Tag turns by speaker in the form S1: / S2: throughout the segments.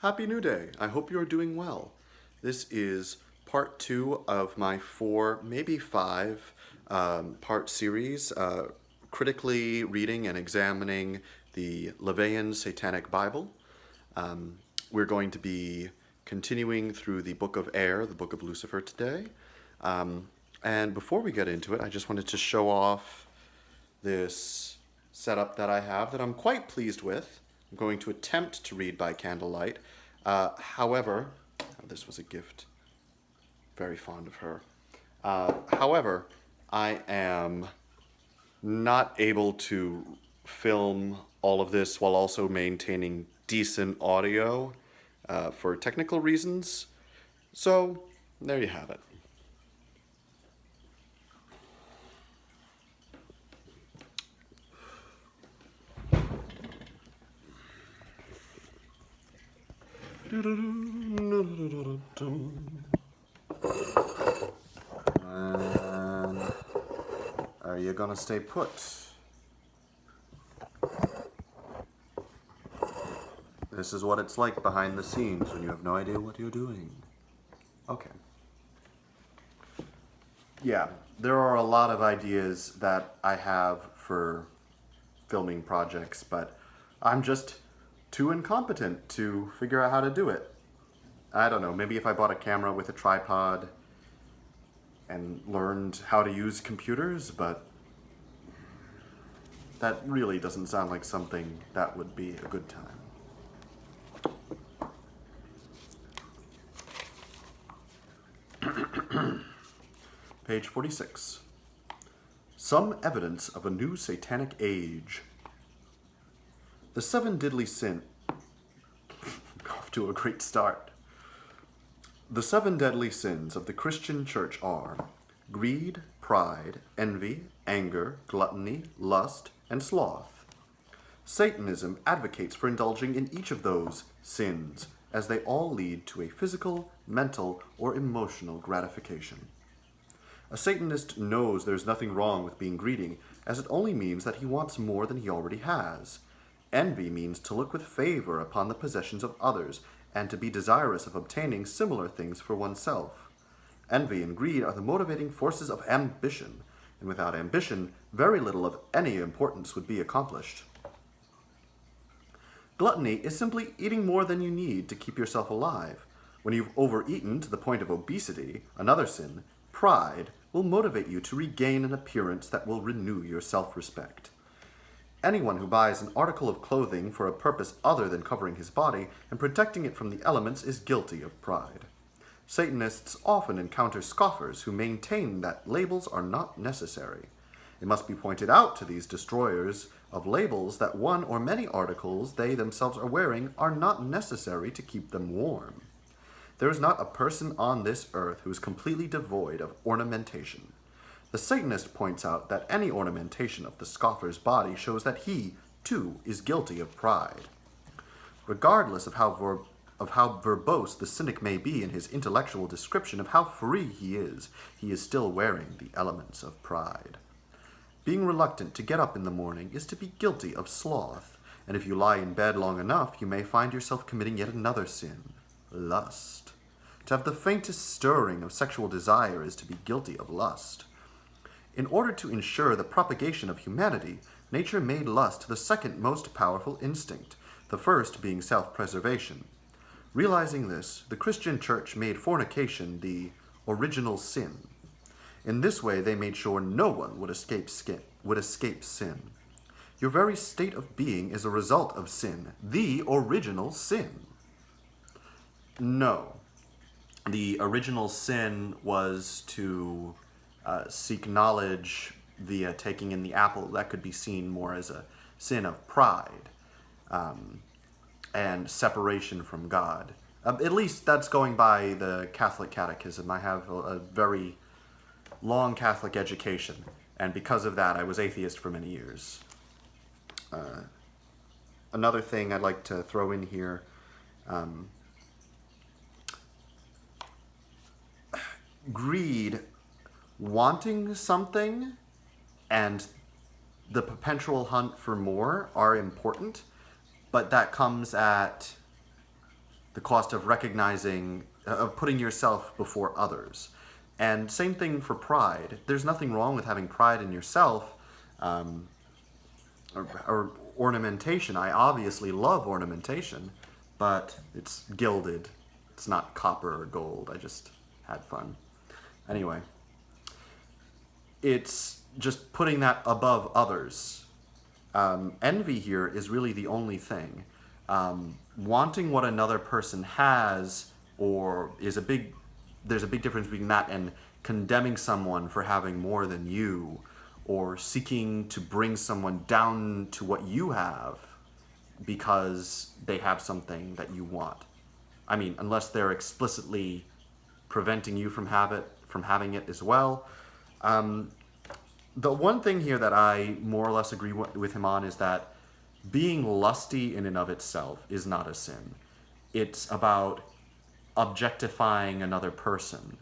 S1: Happy New Day! I hope you're doing well. This is part 2 of my 4, maybe 5 part series, critically reading and examining the LaVeyan Satanic Bible. We're going to be continuing through the Book of Air, the Book of Lucifer today. And before we get into it, I just wanted to show off this setup that I have that I'm quite pleased with. I'm going to attempt to read by candlelight. However, this was a gift. Very fond of her. However, I am not able to film all of this while also maintaining decent audio for technical reasons. So, there you have it. And are you gonna stay put? This is what it's like behind the scenes when you have no idea what you're doing. Okay. Yeah, there are a lot of ideas that I have for filming projects, but I'm just too incompetent to figure out how to do it. I don't know, maybe if I bought a camera with a tripod and learned how to use computers, but that really doesn't sound like something that would be a good time. Page 46. Some evidence of a new satanic age. The 7 deadly sins. Off to a great start. The 7 deadly sins of the Christian church are greed, pride, envy, anger, gluttony, lust, and sloth. Satanism advocates for indulging in each of those sins, as they all lead to a physical, mental, or emotional gratification. A Satanist knows there's nothing wrong with being greedy, as it only means that he wants more than he already has. Envy means to look with favor upon the possessions of others, and to be desirous of obtaining similar things for oneself. Envy and greed are the motivating forces of ambition, and without ambition, very little of any importance would be accomplished. Gluttony is simply eating more than you need to keep yourself alive. When you've overeaten to the point of obesity, another sin, pride, will motivate you to regain an appearance that will renew your self-respect. Anyone who buys an article of clothing for a purpose other than covering his body and protecting it from the elements is guilty of pride. Satanists often encounter scoffers who maintain that labels are not necessary. It must be pointed out to these destroyers of labels that one or many articles they themselves are wearing are not necessary to keep them warm. There is not a person on this earth who is completely devoid of ornamentation. The Satanist points out that any ornamentation of the scoffer's body shows that he, too, is guilty of pride. Regardless of how verbose the cynic may be in his intellectual description of how free he is still wearing the elements of pride. Being reluctant to get up in the morning is to be guilty of sloth, and if you lie in bed long enough, you may find yourself committing yet another sin, lust. To have the faintest stirring of sexual desire is to be guilty of lust. In order to ensure the propagation of humanity, nature made lust the second most powerful instinct, the first being self-preservation. Realizing this, the Christian church made fornication the original sin. In this way, they made sure no one would escape sin. Your very state of being is a result of sin, the original sin. No. The original sin was to seek knowledge via taking in the apple. That could be seen more as a sin of pride and separation from God. At least that's going by the Catholic Catechism. I have a very long Catholic education, and because of that, I was atheist for many years. Another thing I'd like to throw in here, greed, wanting something and the perpetual hunt for more are important, but that comes at the cost of recognizing, of putting yourself before others. And same thing for pride. There's nothing wrong with having pride in yourself, or ornamentation. I obviously love ornamentation, but it's gilded. It's not copper or gold. I just had fun. Anyway, it's just putting that above others. Envy here is really the only thing. Wanting what another person has, or there's a big difference between that and condemning someone for having more than you, or seeking to bring someone down to what you have because they have something that you want. I mean, unless they're explicitly preventing you from having it as well. The one thing here that I more or less agree with him on is that being lusty in and of itself is not a sin. It's about objectifying another person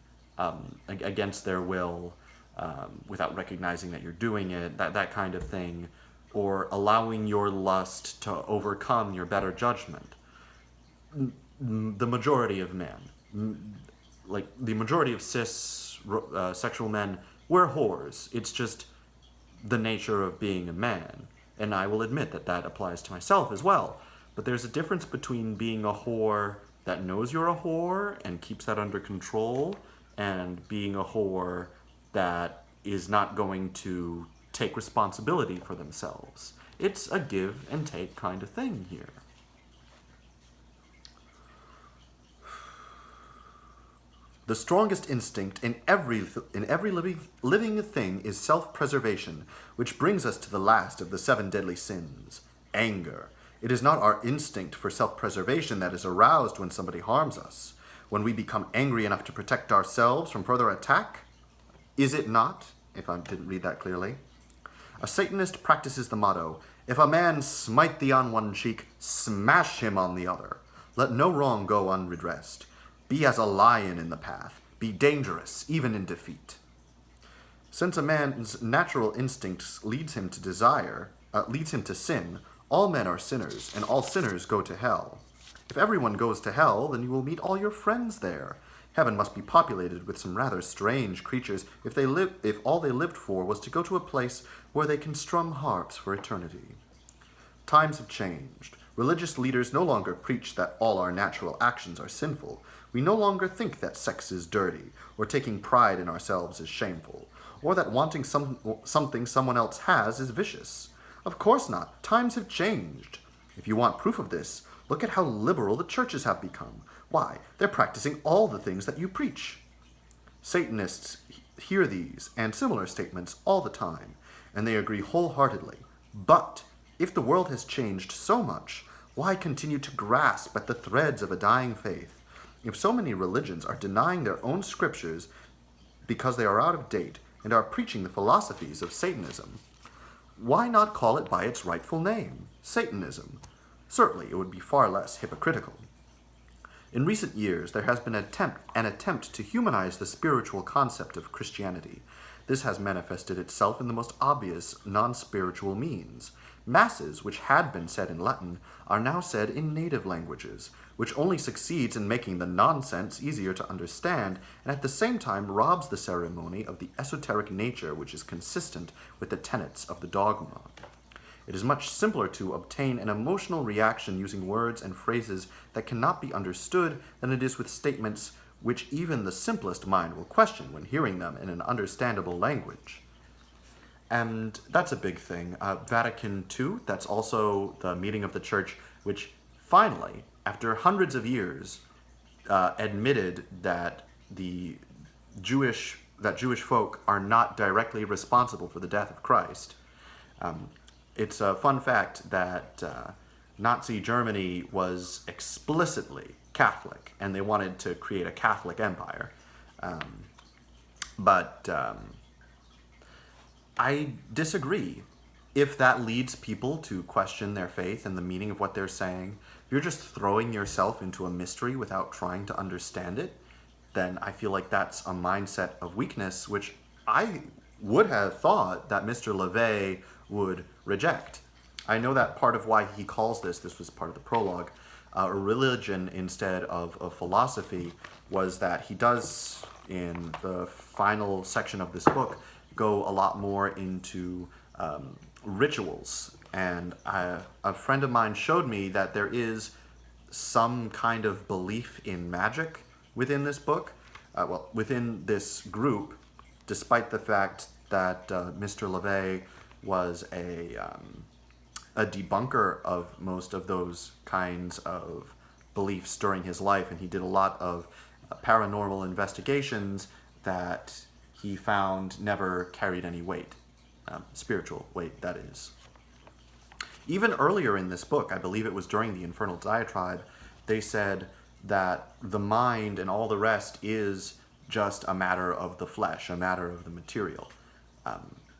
S1: against their will, without recognizing that you're doing it, that kind of thing, or allowing your lust to overcome your better judgment. The majority of men, like the majority of cis sexual men, we're whores. It's just the nature of being a man. And I will admit that that applies to myself as well. But there's a difference between being a whore that knows you're a whore and keeps that under control, and being a whore that is not going to take responsibility for themselves. It's a give and take kind of thing here. The strongest instinct in every living thing is self-preservation, which brings us to the last of the 7 deadly sins, anger. It is not our instinct for self-preservation that is aroused when somebody harms us, when we become angry enough to protect ourselves from further attack. Is it not? If I didn't read that clearly. A Satanist practices the motto, if a man smite thee on one cheek, smash him on the other. Let no wrong go unredressed. Be as a lion in the path. Be dangerous, even in defeat. Since a man's natural instincts leads him to sin, all men are sinners, and all sinners go to hell. If everyone goes to hell, then you will meet all your friends there. Heaven must be populated with some rather strange creatures if all they lived for was to go to a place where they can strum harps for eternity. Times have changed. Religious leaders no longer preach that all our natural actions are sinful. We no longer think that sex is dirty, or taking pride in ourselves is shameful, or that wanting something someone else has is vicious. Of course not. Times have changed. If you want proof of this, look at how liberal the churches have become. Why, they're practicing all the things that you preach. Satanists hear these and similar statements all the time, and they agree wholeheartedly. But if the world has changed so much, why continue to grasp at the threads of a dying faith? If so many religions are denying their own scriptures because they are out of date and are preaching the philosophies of Satanism, why not call it by its rightful name, Satanism? Certainly it would be far less hypocritical. In recent years, there has been an attempt to humanize the spiritual concept of Christianity. This has manifested itself in the most obvious non-spiritual means. Masses, which had been said in Latin, are now said in native languages, which only succeeds in making the nonsense easier to understand, and at the same time robs the ceremony of the esoteric nature which is consistent with the tenets of the dogma. It is much simpler to obtain an emotional reaction using words and phrases that cannot be understood than it is with statements which even the simplest mind will question when hearing them in an understandable language. And that's a big thing. Vatican II, that's also the meeting of the church, which finally, after hundreds of years, admitted that Jewish folk are not directly responsible for the death of Christ. It's a fun fact that Nazi Germany was explicitly Catholic, and they wanted to create a Catholic empire. But I disagree. If that leads people to question their faith and the meaning of what they're saying, if you're just throwing yourself into a mystery without trying to understand it, then I feel like that's a mindset of weakness, which I would have thought that Mr. LaVeyan would reject. I know that part of why he calls this was part of the prologue, a religion instead of a philosophy was that he does, in the final section of this book, go a lot more into rituals. And a friend of mine showed me that there is some kind of belief in magic within this book, within this group, despite the fact that Mr. LaVeyan was a debunker of most of those kinds of beliefs during his life, and he did a lot of paranormal investigations that he found never carried any weight, spiritual weight, that is. Even earlier in this book, I believe it was during the Infernal Diatribe, they said that the mind and all the rest is just a matter of the flesh, a matter of the material.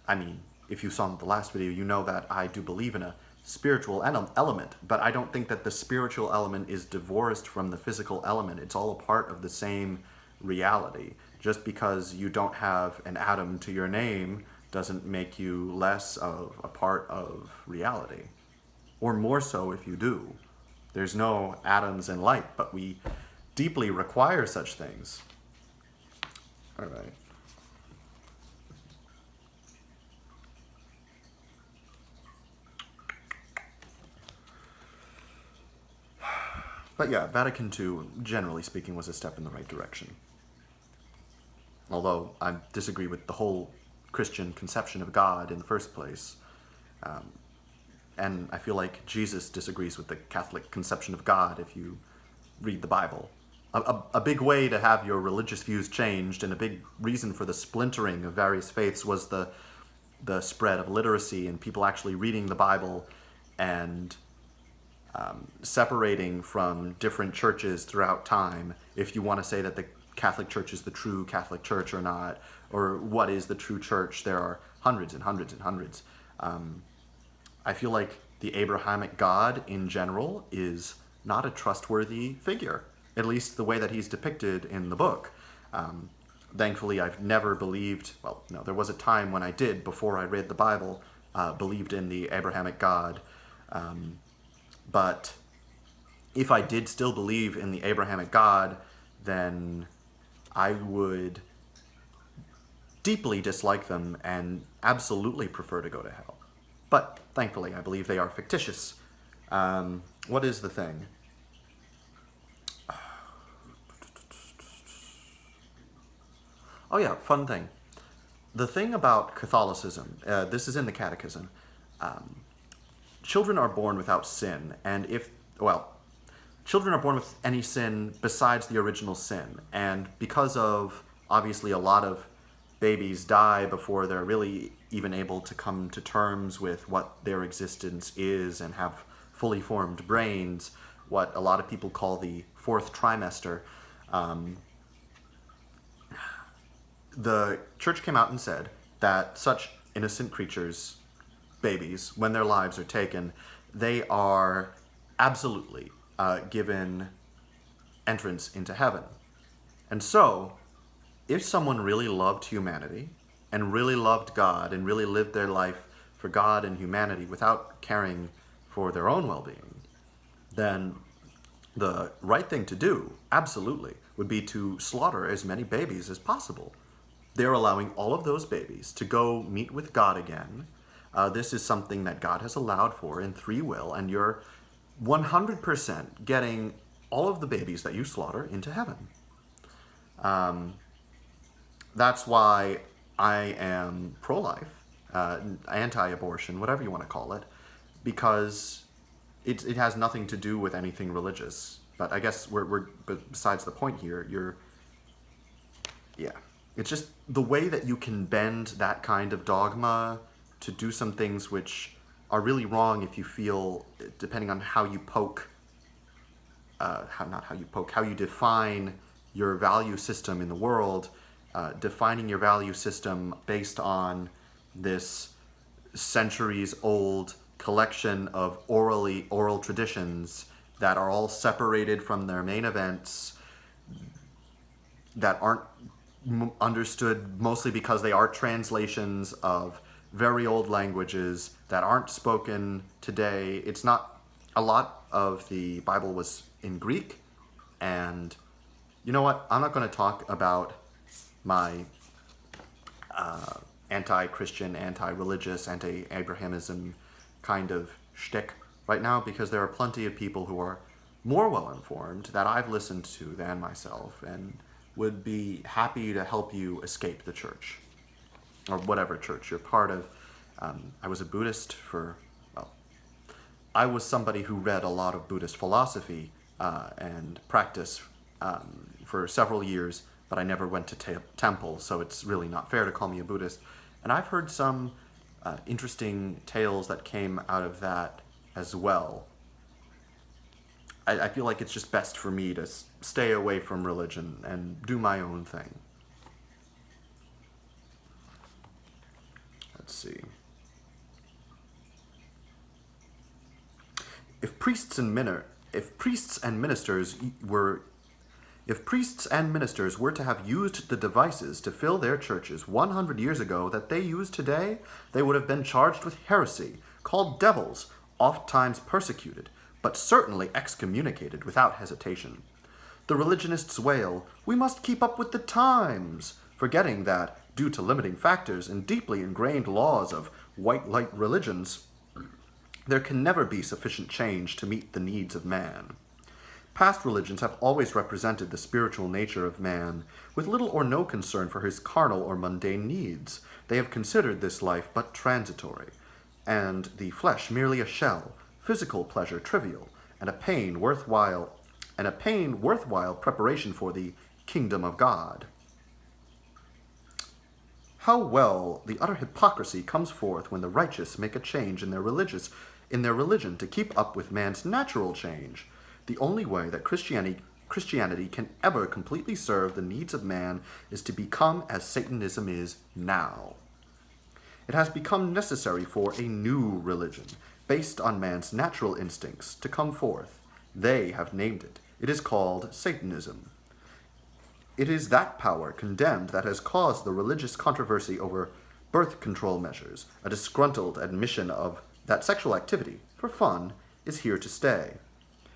S1: I mean, if you saw the last video, you know that I do believe in a spiritual element, but I don't think that the spiritual element is divorced from the physical element. It's all a part of the same reality. Just because you don't have an atom to your name doesn't make you less of a part of reality. Or more so if you do. There's no atoms in light, but we deeply require such things. All right. But yeah, Vatican II, generally speaking, was a step in the right direction. Although I disagree with the whole Christian conception of God in the first place. And I feel like Jesus disagrees with the Catholic conception of God if you read the Bible. A big way to have your religious views changed, and a big reason for the splintering of various faiths, was the spread of literacy and people actually reading the Bible and separating from different churches throughout time, if you want to say that the Catholic Church is the true Catholic Church or not, or what is the true church. There are hundreds and hundreds and hundreds. I feel like the Abrahamic God in general is not a trustworthy figure, at least the way that he's depicted in the book. Thankfully, I've never believed, well, no, there was a time when I did, before I read the Bible, believed in the Abrahamic God. But if I did still believe in the Abrahamic God, then I would deeply dislike them and absolutely prefer to go to hell. But thankfully, I believe they are fictitious. What is the thing? Oh yeah, fun thing. The thing about Catholicism, this is in the Catechism, children are born without sin, and children are born with any sin besides the original sin, and because of, obviously, a lot of babies die before they're really even able to come to terms with what their existence is and have fully formed brains, what a lot of people call the fourth trimester. The church came out and said that such innocent creatures, babies, when their lives are taken, they are absolutely given entrance into heaven. And so, if someone really loved humanity and really loved God and really lived their life for God and humanity without caring for their own well-being, then the right thing to do, absolutely, would be to slaughter as many babies as possible. They're allowing all of those babies to go meet with God again. This is something that God has allowed for in free will, and you're 100% getting all of the babies that you slaughter into heaven. That's why I am pro-life, anti-abortion, whatever you want to call it, because it has nothing to do with anything religious. But I guess besides the point here, it's just the way that you can bend that kind of dogma to do some things which are really wrong if you feel, depending on how you poke, how you define your value system in the world, defining your value system based on this centuries-old collection of oral traditions that are all separated from their main events, that aren't understood mostly because they are translations of very old languages that aren't spoken today. It's not, a lot of the Bible was in Greek, and you know what? I'm not going to talk about my anti-Christian, anti-religious, anti-Abrahamism kind of shtick right now, because there are plenty of people who are more well-informed that I've listened to than myself and would be happy to help you escape the church, or whatever church you're part of. I was a Buddhist I was somebody who read a lot of Buddhist philosophy and practice for several years, but I never went to temple, so it's really not fair to call me a Buddhist. And I've heard some interesting tales that came out of that as well. I feel like it's just best for me to stay away from religion and do my own thing. Let's see. If priests and ministers were to have used the devices to fill their churches 100 years ago that they use today, they would have been charged with heresy, called devils, oft times persecuted, but certainly excommunicated without hesitation. The religionists wail, "We must keep up with the times," forgetting that, due to limiting factors and deeply ingrained laws of white light religions, there can never be sufficient change to meet the needs of man. Past religions have always represented the spiritual nature of man, with little or no concern for his carnal or mundane needs. They have considered this life but transitory, and the flesh merely a shell, physical pleasure trivial, and a pain worthwhile preparation for the kingdom of God. How well the utter hypocrisy comes forth when the righteous make a change in their religion to keep up with man's natural change. The only way that Christianity can ever completely serve the needs of man is to become as Satanism is now. It has become necessary for a new religion, based on man's natural instincts, to come forth. They have named it. It is called Satanism. It is that power condemned that has caused the religious controversy over birth control measures, a disgruntled admission of that sexual activity, for fun, is here to stay.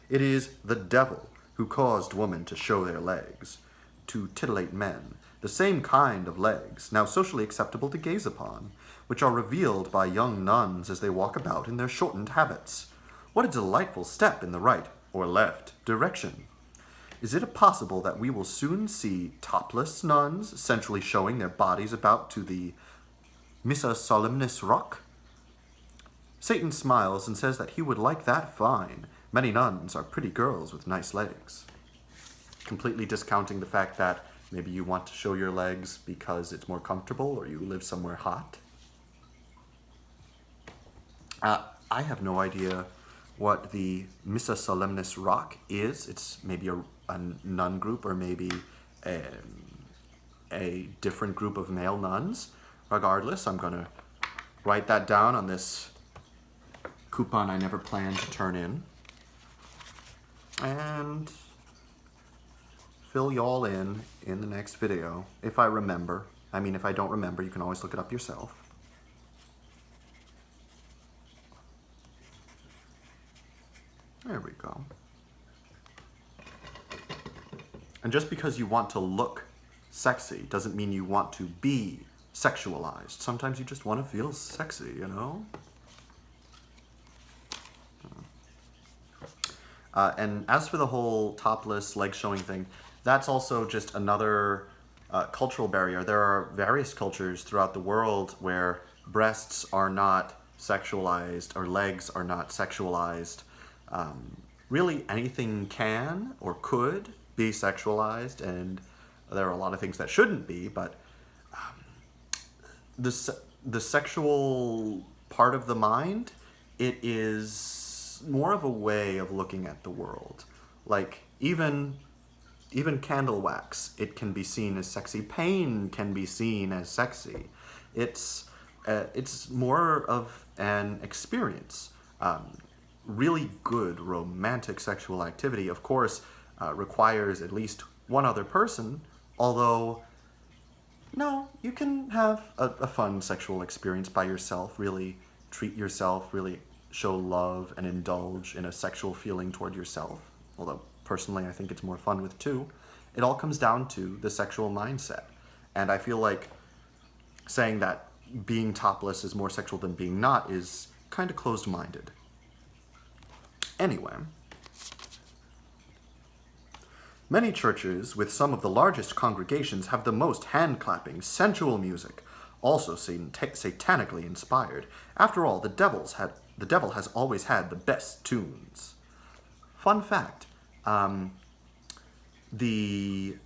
S1: It is the devil who caused women to show their legs, to titillate men, the same kind of legs, now socially acceptable to gaze upon, which are revealed by young nuns as they walk about in their shortened habits. What a delightful step in the right, or left, direction! Is it possible that we will soon see topless nuns sensually showing their bodies about to the Missa Solemnis Rock? Satan smiles and says that he would like that fine. Many nuns are pretty girls with nice legs. Completely discounting the fact that maybe you want to show your legs because it's more comfortable or you live somewhere hot. I have no idea what the Missa Solemnis Rock is. It's maybe a nun group, or maybe a different group of male nuns. Regardless, I'm going to write that down on this coupon I never planned to turn in, and fill y'all in the next video, if I remember. I mean, if I don't remember, you can always look it up yourself. There we go. And just because you want to look sexy doesn't mean you want to be sexualized. Sometimes you just want to feel sexy, you know? And as for the whole topless leg showing thing, that's also just another cultural barrier. There are various cultures throughout the world where breasts are not sexualized or legs are not sexualized. Really anything can or could be sexualized, and there are a lot of things that shouldn't be, but the sexual part of the mind, it is more of a way of looking at the world. Like even candle wax, it can be seen as sexy. Pain can be seen as sexy. It's more of an experience. Really good romantic sexual activity, of course, requires at least one other person, although, no, you can have a fun sexual experience by yourself, really treat yourself, really show love and indulge in a sexual feeling toward yourself, although personally I think it's more fun with two, it all comes down to the sexual mindset. And I feel like saying that being topless is more sexual than being not is kind of closed-minded. Anyway, many churches with some of the largest congregations have the most hand-clapping, sensual music, also satanically inspired. After all, the devil has always had the best tunes. Fun fact, the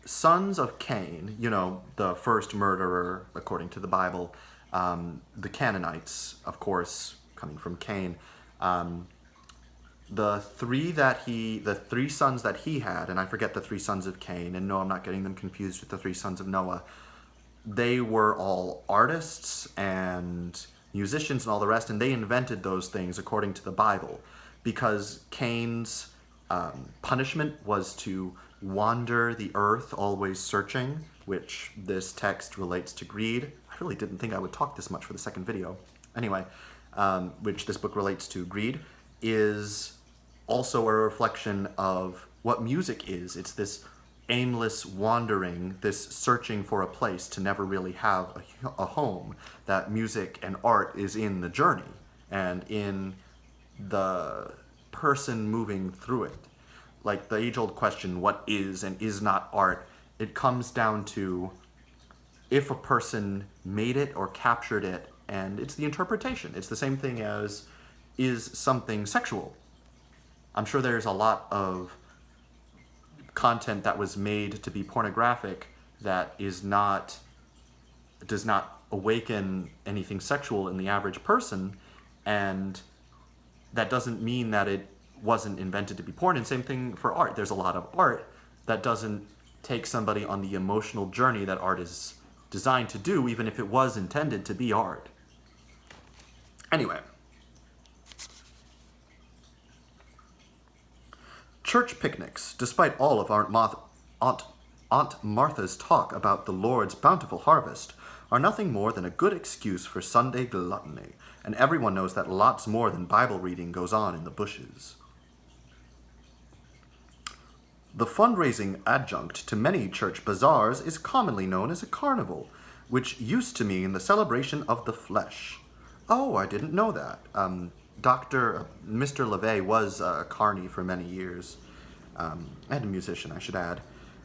S1: sons of Cain, you know, the first murderer according to the Bible, the Canaanites, of course, coming from Cain, the three sons that he had, and I forget the three sons of Cain, and no, I'm not getting them confused with the three sons of Noah, they were all artists and musicians and all the rest, and they invented those things according to the Bible, because Cain's punishment was to wander the earth, always searching, which this text relates to greed. I really didn't think I would talk this much for the second video. Anyway, which this book relates to greed, is also a reflection of what music is. It's this aimless wandering, this searching for a place to never really have a home. That music and art is in the journey and in the person moving through it. Like the age-old question, what is and is not art? It comes down to if a person made it or captured it, and it's the interpretation. It's the same thing as, is something sexual? I'm sure there's a lot of content that was made to be pornographic that does not awaken anything sexual in the average person, and that doesn't mean that it wasn't invented to be porn. And same thing for art. There's a lot of art that doesn't take somebody on the emotional journey that art is designed to do, even if it was intended to be art. Anyway, church picnics, despite all of Aunt Martha's talk about the Lord's bountiful harvest, are nothing more than a good excuse for Sunday gluttony, and everyone knows that lots more than Bible reading goes on in the bushes. The fundraising adjunct to many church bazaars is commonly known as a carnival, which used to mean the celebration of the flesh. Oh, I didn't know that. Mr. LaVeyan was a carny for many years, and a musician, I should add,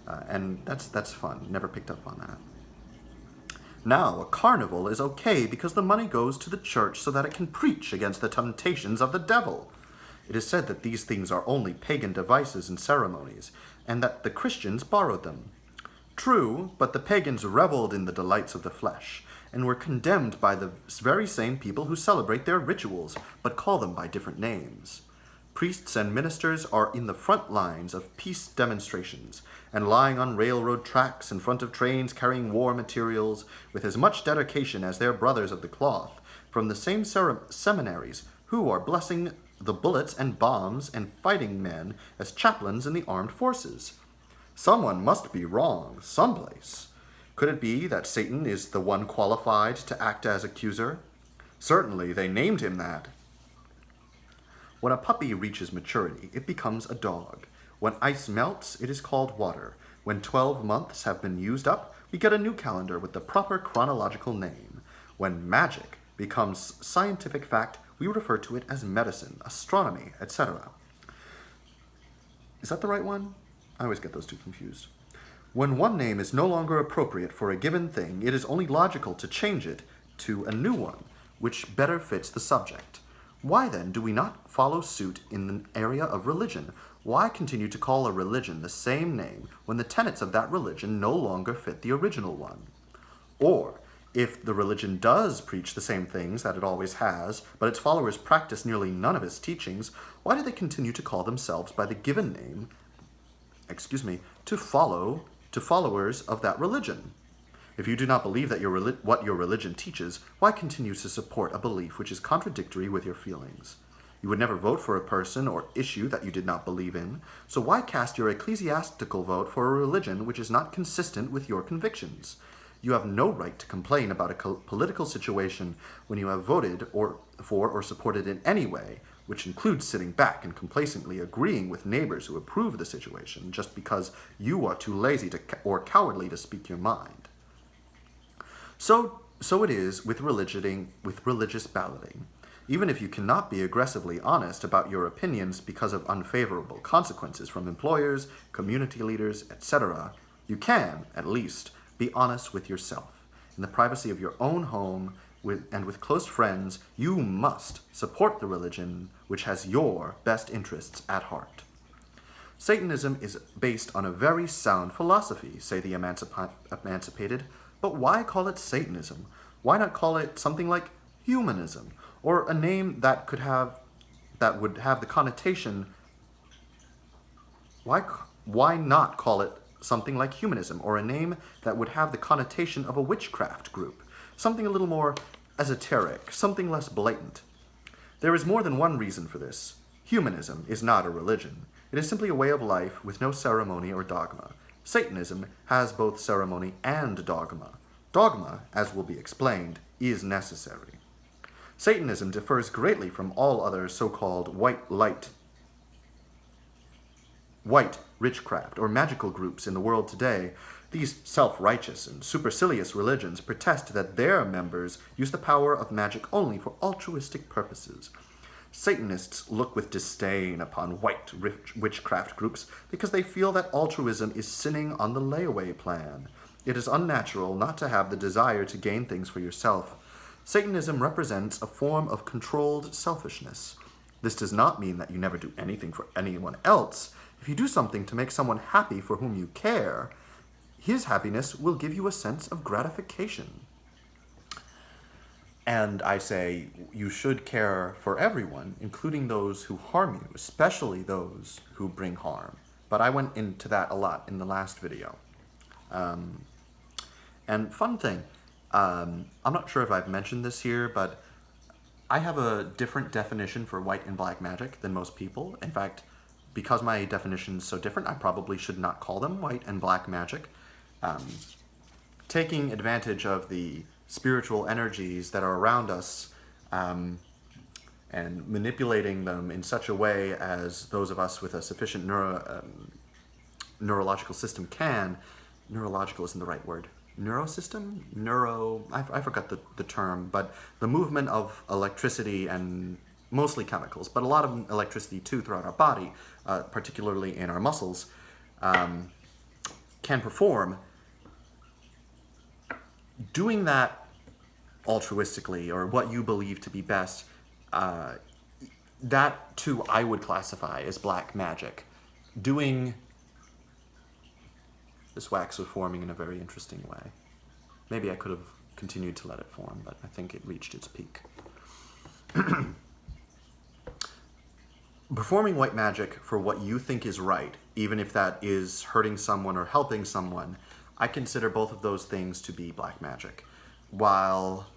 S1: and that's fun. Never picked up on that. Now, a carnival is okay because the money goes to the church so that it can preach against the temptations of the devil. It is said that these things are only pagan devices and ceremonies, and that the Christians borrowed them. True, but the pagans reveled in the delights of the flesh, and were condemned by the very same people who celebrate their rituals, but call them by different names. Priests and ministers are in the front lines of peace demonstrations, and lying on railroad tracks in front of trains carrying war materials with as much dedication as their brothers of the cloth from the same seminaries who are blessing the bullets and bombs and fighting men as chaplains in the armed forces. Someone must be wrong someplace. Could it be that Satan is the one qualified to act as accuser? Certainly, they named him that. When a puppy reaches maturity, it becomes a dog. When ice melts, it is called water. When 12 months have been used up, we get a new calendar with the proper chronological name. When magic becomes scientific fact, we refer to it as medicine, astronomy, etc. Is that the right one? I always get those two confused. When one name is no longer appropriate for a given thing, it is only logical to change it to a new one, which better fits the subject. Why then do we not follow suit in the area of religion? Why continue to call a religion the same name when the tenets of that religion no longer fit the original one? Or, if the religion does preach the same things that it always has, but its followers practice nearly none of its teachings, why do they continue to call themselves by the given name, to followers of that religion? If you do not believe that what your religion teaches, why continue to support a belief which is contradictory with your feelings? You would never vote for a person or issue that you did not believe in, so why cast your ecclesiastical vote for a religion which is not consistent with your convictions? You have no right to complain about a political situation when you have voted for or supported in any way, which includes sitting back and complacently agreeing with neighbors who approve of the situation just because you are too lazy or cowardly to speak your mind. So it is with religious balloting. Even if you cannot be aggressively honest about your opinions because of unfavorable consequences from employers, community leaders, etc., you can, at least, be honest with yourself. In the privacy of your own home and with close friends, you must support the religion which has your best interests at heart. Satanism is based on a very sound philosophy, say the emancipated, but why call it Satanism? Why not call it something like humanism, or a name that would have the connotation? Why not call it something like humanism, or a name that would have the connotation of a witchcraft group? Something a little more esoteric, something less blatant. There is more than one reason for this. Humanism is not a religion. It is simply a way of life with no ceremony or dogma. Satanism has both ceremony and dogma. Dogma, as will be explained, is necessary. Satanism differs greatly from all other so-called white witchcraft or magical groups in the world today. These self-righteous and supercilious religions protest that their members use the power of magic only for altruistic purposes. Satanists look with disdain upon white witchcraft groups because they feel that altruism is sinning on the layaway plan. It is unnatural not to have the desire to gain things for yourself. Satanism represents a form of controlled selfishness. This does not mean that you never do anything for anyone else. If you do something to make someone happy for whom you care, his happiness will give you a sense of gratification. And I say you should care for everyone, including those who harm you, especially those who bring harm. But I went into that a lot in the last video. And fun thing, I'm not sure if I've mentioned this here, but I have a different definition for white and black magic than most people. In fact, because my definition is so different, I probably should not call them white and black magic. Taking advantage of the spiritual energies that are around us and manipulating them in such a way as those of us with a sufficient neurological system can. Neurological isn't the right word. Neurosystem? I forgot the term, but the movement of electricity and mostly chemicals, but a lot of electricity too throughout our body, particularly in our muscles, can perform. Doing that altruistically, or what you believe to be best, that too I would classify as black magic. This wax was forming in a very interesting way. Maybe I could have continued to let it form, but I think it reached its peak. Performing white magic for what you think is right, even if that is hurting someone or helping someone, I consider both of those things to be black magic. While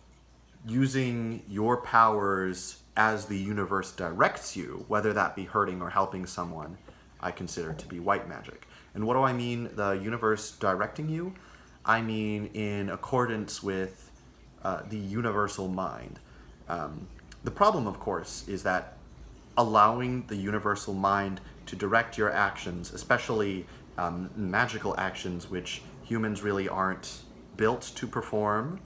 S1: using your powers as the universe directs you, whether that be hurting or helping someone, I consider to be white magic. And what do I mean, the universe directing you? I mean in accordance with the universal mind. The problem, of course, is that allowing the universal mind to direct your actions, especially magical actions which humans really aren't built to perform.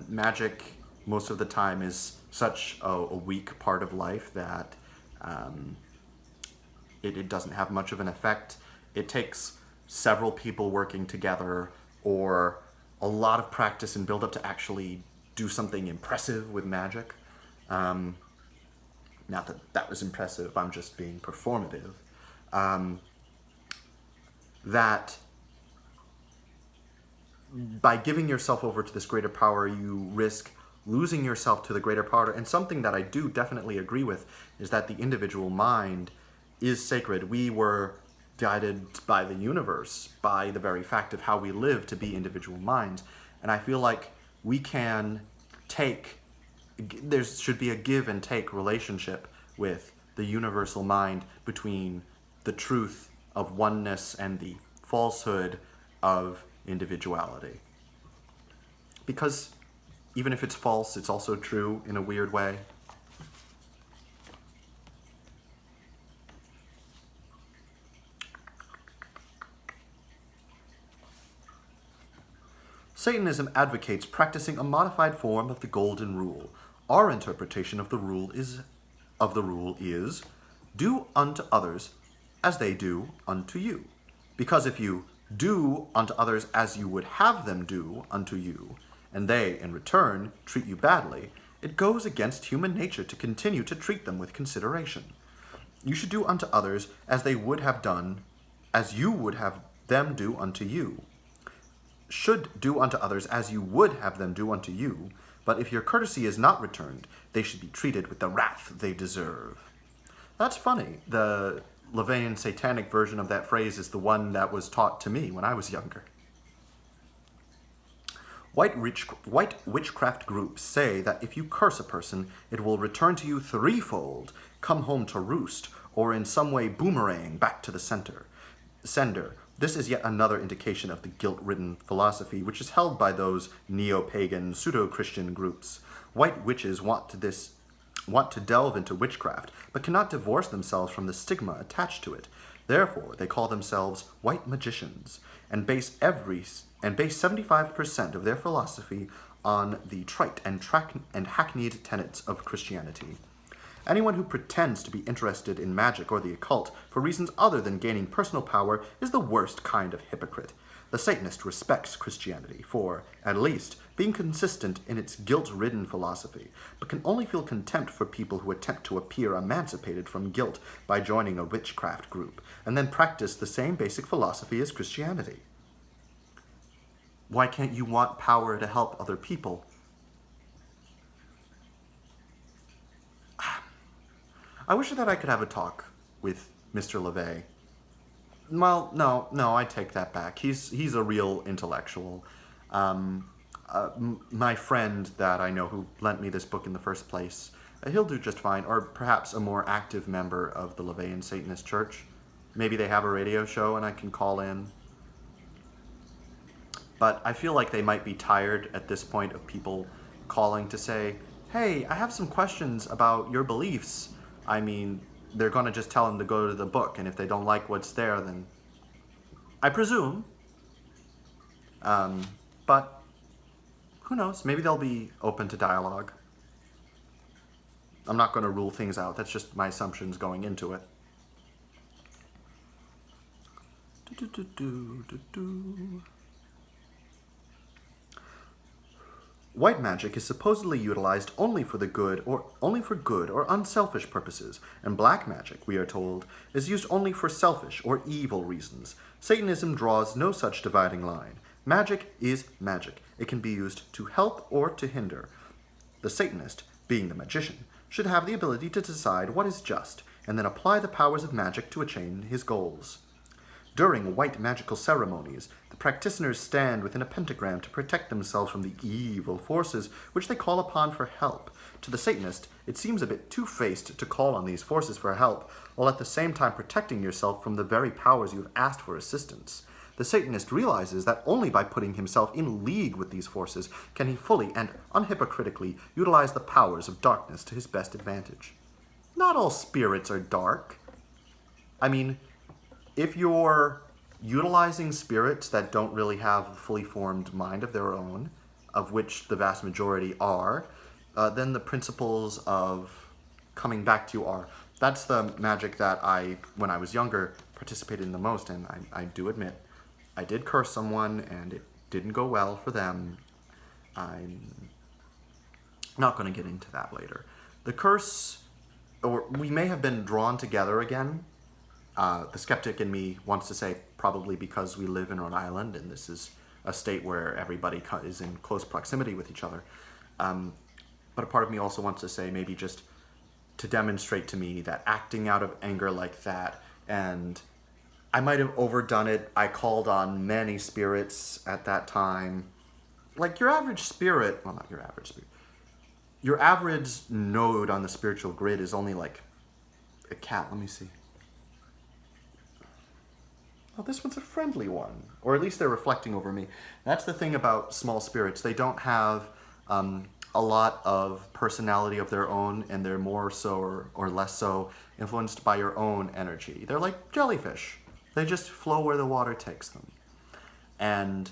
S1: Magic, most of the time, is such a weak part of life that it doesn't have much of an effect. It takes several people working together or a lot of practice and build up to actually do something impressive with magic. Not that that was impressive, I'm just being performative. That by giving yourself over to this greater power, you risk losing yourself to the greater power. And something that I do definitely agree with is that the individual mind is sacred. We were guided by the universe, by the very fact of how we live, to be individual minds. And I feel like we can there should be a give and take relationship with the universal mind between the truth of oneness and the falsehood of individuality. Because even if it's false, it's also true in a weird way. Satanism advocates practicing a modified form of the Golden Rule. Our interpretation of the rule is, do unto others as they do unto you. Because if you do unto others as you would have them do unto you, and they, in return, treat you badly, it goes against human nature to continue to treat them with consideration. You should do unto others as they would have done, as you would have them do unto you. Should do unto others as you would have them do unto you, but if your courtesy is not returned, they should be treated with the wrath they deserve. That's funny. The LaVeyan Satanic version of that phrase is the one that was taught to me when I was younger. White witchcraft groups say that if you curse a person, it will return to you threefold, come home to roost, or in some way boomerang back to the sender. This is yet another indication of the guilt-ridden philosophy which is held by those neo-pagan, pseudo-Christian groups. White witches want to delve into witchcraft, but cannot divorce themselves from the stigma attached to it. Therefore, they call themselves white magicians, and base 75% of their philosophy on the trite and hackneyed tenets of Christianity. Anyone who pretends to be interested in magic or the occult for reasons other than gaining personal power is the worst kind of hypocrite. The Satanist respects Christianity for, at least, being consistent in its guilt-ridden philosophy, but can only feel contempt for people who attempt to appear emancipated from guilt by joining a witchcraft group, and then practice the same basic philosophy as Christianity. Why can't you want power to help other people? I wish that I could have a talk with Mr. LaVeyan. Well, no, I take that back. He's a real intellectual. My friend that I know who lent me this book in the first place, he'll do just fine, or perhaps a more active member of the LaVeyan Satanist Church. Maybe they have a radio show and I can call in. But I feel like they might be tired at this point of people calling to say, hey, I have some questions about your beliefs. I mean, they're going to just tell them to go to the book, and if they don't like what's there, then I presume. But who knows? Maybe they'll be open to dialogue. I'm not going to rule things out. That's just my assumptions going into it. White magic is supposedly utilized only for good or unselfish purposes, and black magic, we are told, is used only for selfish or evil reasons. Satanism draws no such dividing line. Magic is magic. It can be used to help or to hinder. The Satanist, being the magician, should have the ability to decide what is just, and then apply the powers of magic to attain his goals. During white magical ceremonies, the practitioners stand within a pentagram to protect themselves from the evil forces which they call upon for help. To the Satanist, it seems a bit two-faced to call on these forces for help, while at the same time protecting yourself from the very powers you have asked for assistance. The Satanist realizes that only by putting himself in league with these forces can he fully and unhypocritically utilize the powers of darkness to his best advantage. Not all spirits are dark. I mean, if you're utilizing spirits that don't really have a fully formed mind of their own, of which the vast majority are, then the principles of coming back to you are. That's the magic that when I was younger, participated in the most, and I do admit, I did curse someone, and it didn't go well for them. I'm not going to get into that later. The curse, or we may have been drawn together again. The skeptic in me wants to say probably because we live in Rhode Island and this is a state where everybody is in close proximity with each other. But a part of me also wants to say maybe just to demonstrate to me that acting out of anger like that, and I might have overdone it. I called on many spirits at that time. Like your average spirit, well, not your average spirit. Your average node on the spiritual grid is only like a cat. Let me see. oh, this one's a friendly one. Or at least they're reflecting over me. That's the thing about small spirits. They don't have a lot of personality of their own, and they're more so or less so influenced by your own energy. They're like jellyfish. They just flow where the water takes them. And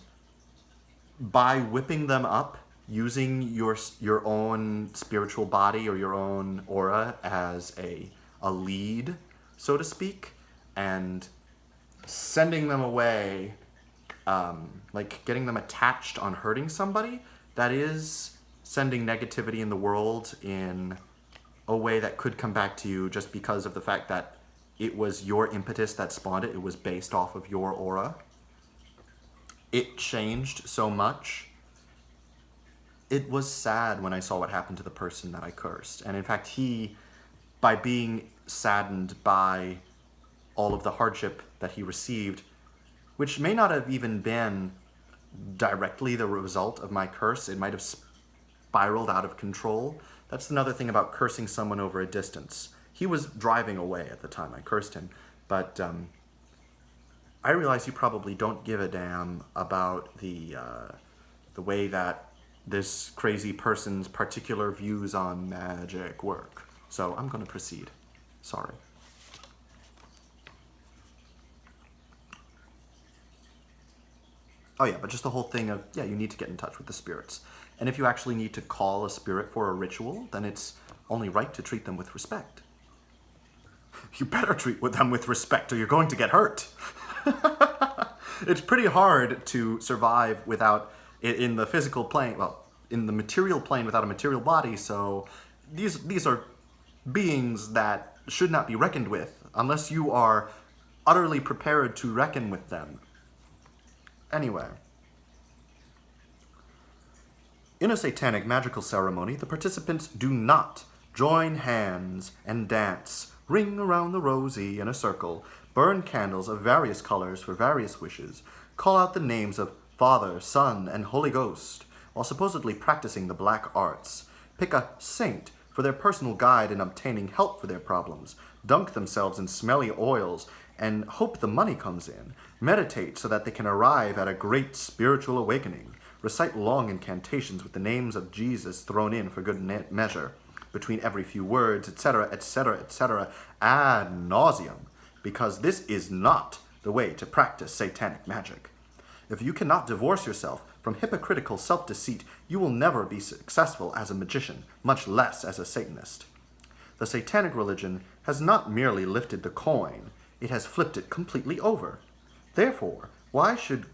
S1: by whipping them up, using your own spiritual body or your own aura as a lead, so to speak, and sending them away, like getting them attached on hurting somebody, that is sending negativity in the world in a way that could come back to you just because of the fact that it was your impetus that spawned it. It was based off of your aura. It changed so much. It was sad when I saw what happened to the person that I cursed. And in fact, he, by being saddened by all of the hardship that he received, which may not have even been directly the result of my curse, it might have spiraled out of control. That's another thing about cursing someone over a distance. He was driving away at the time I cursed him, but I realize you probably don't give a damn about the way that this crazy person's particular views on magic work. So I'm going to proceed. Sorry. Oh yeah, but just the whole thing of, yeah, you need to get in touch with the spirits. And if you actually need to call a spirit for a ritual, then it's only right to treat them with respect. You better treat them with respect or you're going to get hurt. It's pretty hard to survive without, in the physical plane, well, in the material plane without a material body, so these are beings that should not be reckoned with unless you are utterly prepared to reckon with them. Anyway. In a satanic magical ceremony, the participants do not join hands and dance, ring around the rosy in a circle, burn candles of various colors for various wishes, call out the names of Father, Son, and Holy Ghost, while supposedly practicing the black arts, pick a saint for their personal guide in obtaining help for their problems, dunk themselves in smelly oils, and hope the money comes in, meditate so that they can arrive at a great spiritual awakening, recite long incantations with the names of Jesus thrown in for good measure, between every few words, etc., etc., etc., ad nauseum, because this is not the way to practice satanic magic. If you cannot divorce yourself from hypocritical self-deceit, you will never be successful as a magician, much less as a Satanist. The satanic religion has not merely lifted the coin, it has flipped it completely over. Therefore, why should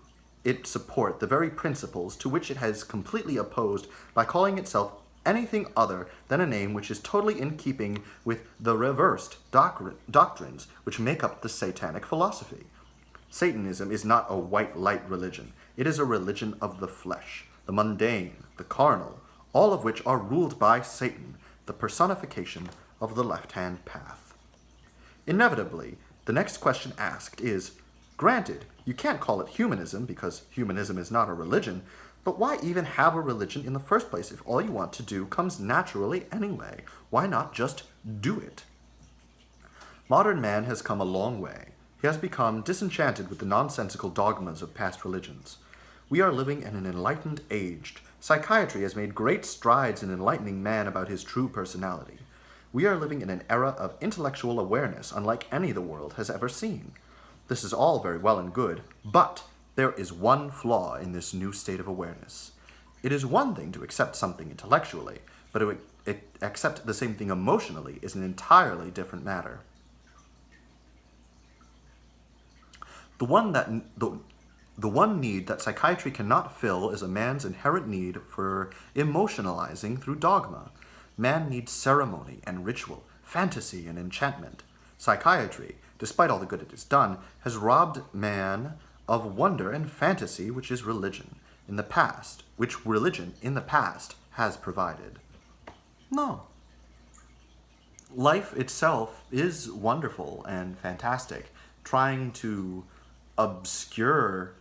S1: it support the very principles to which it has completely opposed by calling itself anything other than a name which is totally in keeping with the reversed doctrines which make up the satanic philosophy? Satanism is not a white light religion. It is a religion of the flesh, the mundane, the carnal, all of which are ruled by Satan, the personification of the left-hand path. Inevitably, the next question asked is, granted, you can't call it humanism because humanism is not a religion, but why even have a religion in the first place if all you want to do comes naturally anyway? Why not just do it? Modern man has come a long way. He has become disenchanted with the nonsensical dogmas of past religions. We are living in an enlightened age. Psychiatry has made great strides in enlightening man about his true personality. We are living in an era of intellectual awareness unlike any the world has ever seen. This is all very well and good, but there is one flaw in this new state of awareness. It is one thing to accept something intellectually, but to accept the same thing emotionally is an entirely different matter. The one need that psychiatry cannot fill is a man's inherent need for emotionalizing through dogma. Man needs ceremony and ritual, fantasy and enchantment. Psychiatry, despite all the good it has done, has robbed man of wonder and fantasy which is religion in the past, which religion in the past has provided. No. Life itself is wonderful and fantastic. Trying to obscure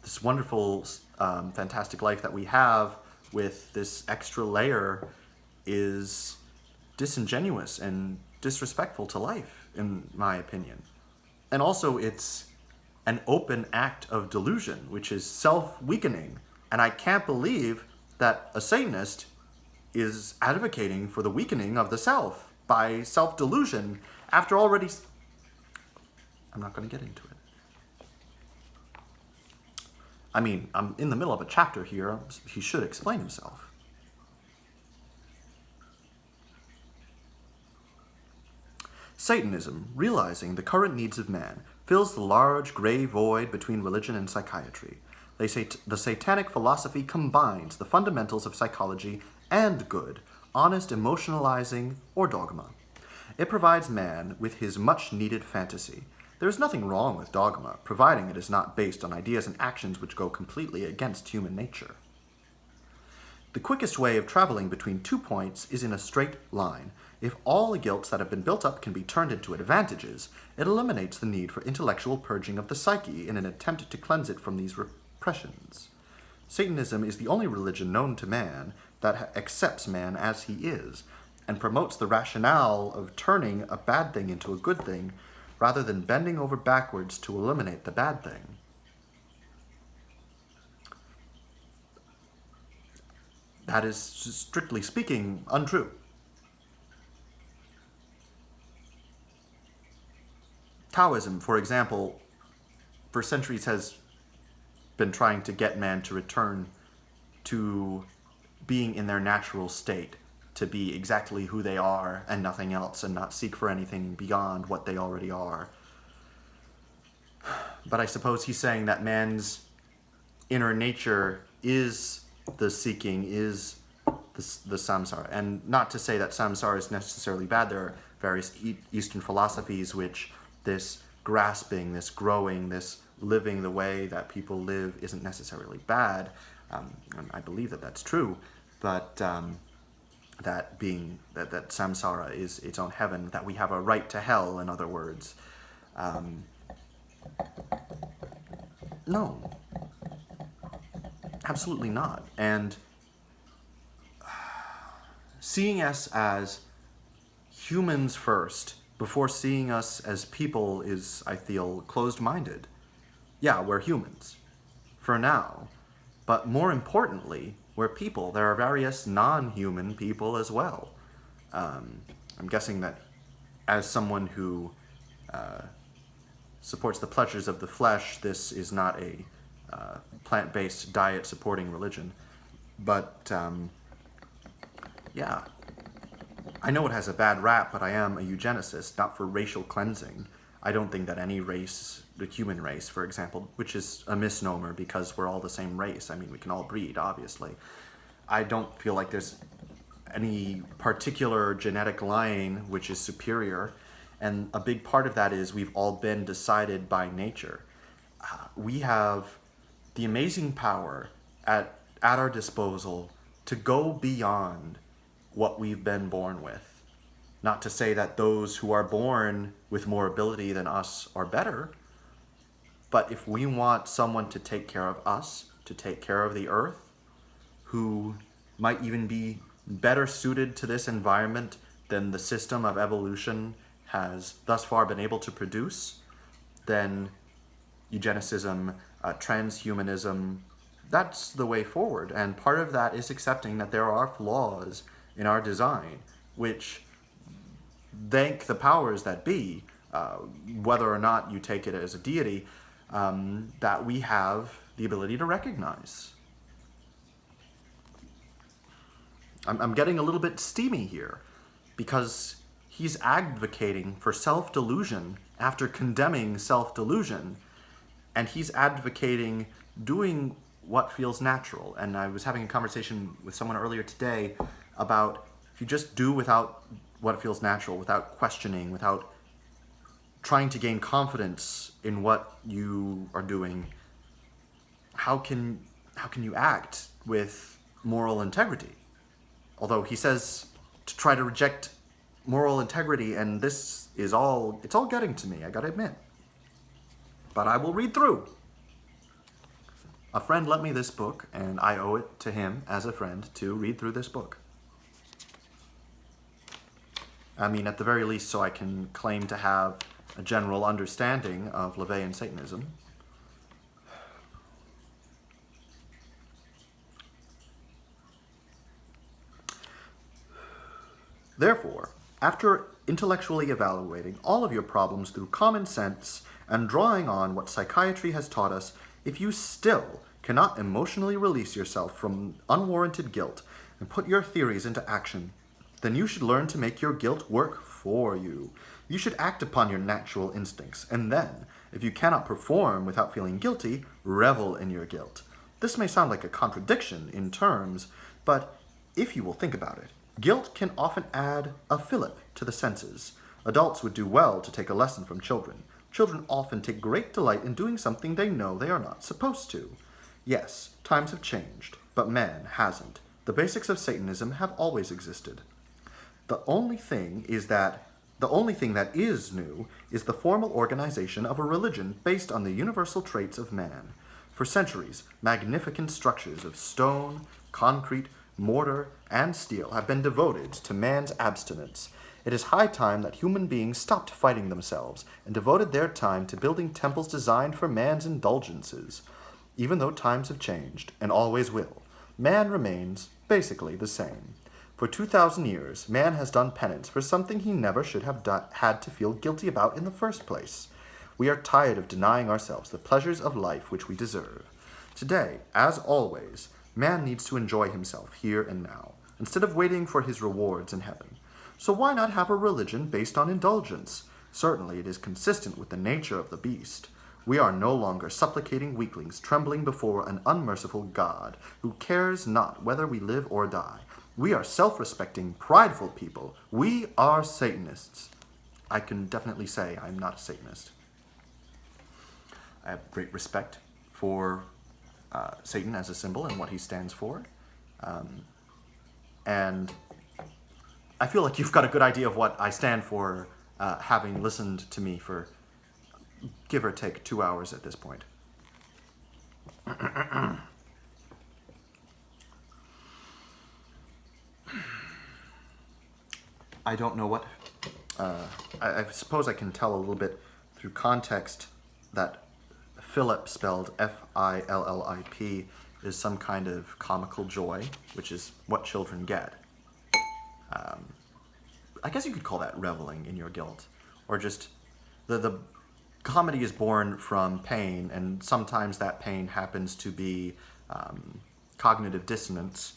S1: this wonderful, fantastic life that we have with this extra layer is disingenuous and disrespectful to life, in my opinion. And also, it's an open act of delusion, which is self-weakening. And I can't believe that a Satanist is advocating for the weakening of the self by self-delusion after already... I'm not going to get into it. I mean, I'm in the middle of a chapter here. He should explain himself. Satanism, realizing the current needs of man, fills the large gray void between religion and psychiatry. They say the Satanic philosophy combines the fundamentals of psychology and good, honest emotionalizing, or dogma. It provides man with his much-needed fantasy. There is nothing wrong with dogma, providing it is not based on ideas and actions which go completely against human nature. The quickest way of traveling between 2 points is in a straight line. If all the guilts that have been built up can be turned into advantages, it eliminates the need for intellectual purging of the psyche in an attempt to cleanse it from these repressions. Satanism is the only religion known to man that accepts man as he is, and promotes the rationale of turning a bad thing into a good thing, rather than bending over backwards to eliminate the bad thing. That is, strictly speaking, untrue. Taoism, for example, for centuries has been trying to get man to return to being in their natural state, to be exactly who they are and nothing else, and not seek for anything beyond what they already are. But I suppose he's saying that man's inner nature is the seeking, is the samsara. And not to say that samsara is necessarily bad. There are various Eastern philosophies which this grasping, this growing, this living the way that people live isn't necessarily bad. And I believe that that's true. But that samsara is its own heaven, that we have a right to hell, in other words. No. Absolutely not. And seeing us as humans first, before seeing us as people, is, I feel, closed-minded. Yeah, we're humans, for now. But more importantly, we're people. There are various non-human people as well. I'm guessing that as someone who supports the pleasures of the flesh, this is not a plant-based diet supporting religion. But yeah, I know it has a bad rap, but I am a eugenicist, not for racial cleansing. I don't think that any race, the human race, for example, which is a misnomer because we're all the same race. I mean, we can all breed, obviously. I don't feel like there's any particular genetic line which is superior. And a big part of that is we've all been decided by nature. We have the amazing power at our disposal to go beyond what we've been born with. Not to say that those who are born with more ability than us are better, but if we want someone to take care of us, to take care of the earth, who might even be better suited to this environment than the system of evolution has thus far been able to produce, then eugenicism, transhumanism, that's the way forward. And part of that is accepting that there are flaws in our design, which, thank the powers that be, whether or not you take it as a deity, that we have the ability to recognize. I'm getting a little bit steamy here, because he's advocating for self-delusion after condemning self-delusion, and he's advocating doing what feels natural. And I was having a conversation with someone earlier today about if you just do without what feels natural, without questioning, without trying to gain confidence in what you are doing, how can you act with moral integrity? Although he says to try to reject moral integrity, and this is all, it's all getting to me, I gotta admit. But I will read through. A friend lent me this book, and I owe it to him as a friend to read through this book. I mean, at the very least, so I can claim to have a general understanding of LaVeyan Satanism. Therefore, after intellectually evaluating all of your problems through common sense and drawing on what psychiatry has taught us, if you still cannot emotionally release yourself from unwarranted guilt and put your theories into action, then you should learn to make your guilt work for you. You should act upon your natural instincts, and then, if you cannot perform without feeling guilty, revel in your guilt. This may sound like a contradiction in terms, but if you will think about it, guilt can often add a fillip to the senses. Adults would do well to take a lesson from children. Children often take great delight in doing something they know they are not supposed to. Yes, times have changed, but man hasn't. The basics of Satanism have always existed. The only thing that is new is the formal organization of a religion based on the universal traits of man. For centuries, magnificent structures of stone, concrete, mortar, and steel have been devoted to man's abstinence. It is high time that human beings stopped fighting themselves and devoted their time to building temples designed for man's indulgences. Even though times have changed, and always will, man remains basically the same. For 2,000 years, man has done penance for something he never should have had to feel guilty about in the first place. We are tired of denying ourselves the pleasures of life which we deserve. Today, as always, man needs to enjoy himself here and now, instead of waiting for his rewards in heaven. So why not have a religion based on indulgence? Certainly it is consistent with the nature of the beast. We are no longer supplicating weaklings trembling before an unmerciful God, who cares not whether we live or die. We are self-respecting, prideful people. We are Satanists. I can definitely say I'm not a Satanist. I have great respect for Satan as a symbol and what he stands for. And I feel like you've got a good idea of what I stand for, having listened to me for give or take 2 hours at this point. I don't know what... I suppose I can tell a little bit through context that Philip, spelled F-I-L-L-I-P, is some kind of comical joy, which is what children get. I guess you could call that reveling in your guilt, or just the comedy is born from pain, and sometimes that pain happens to be cognitive dissonance,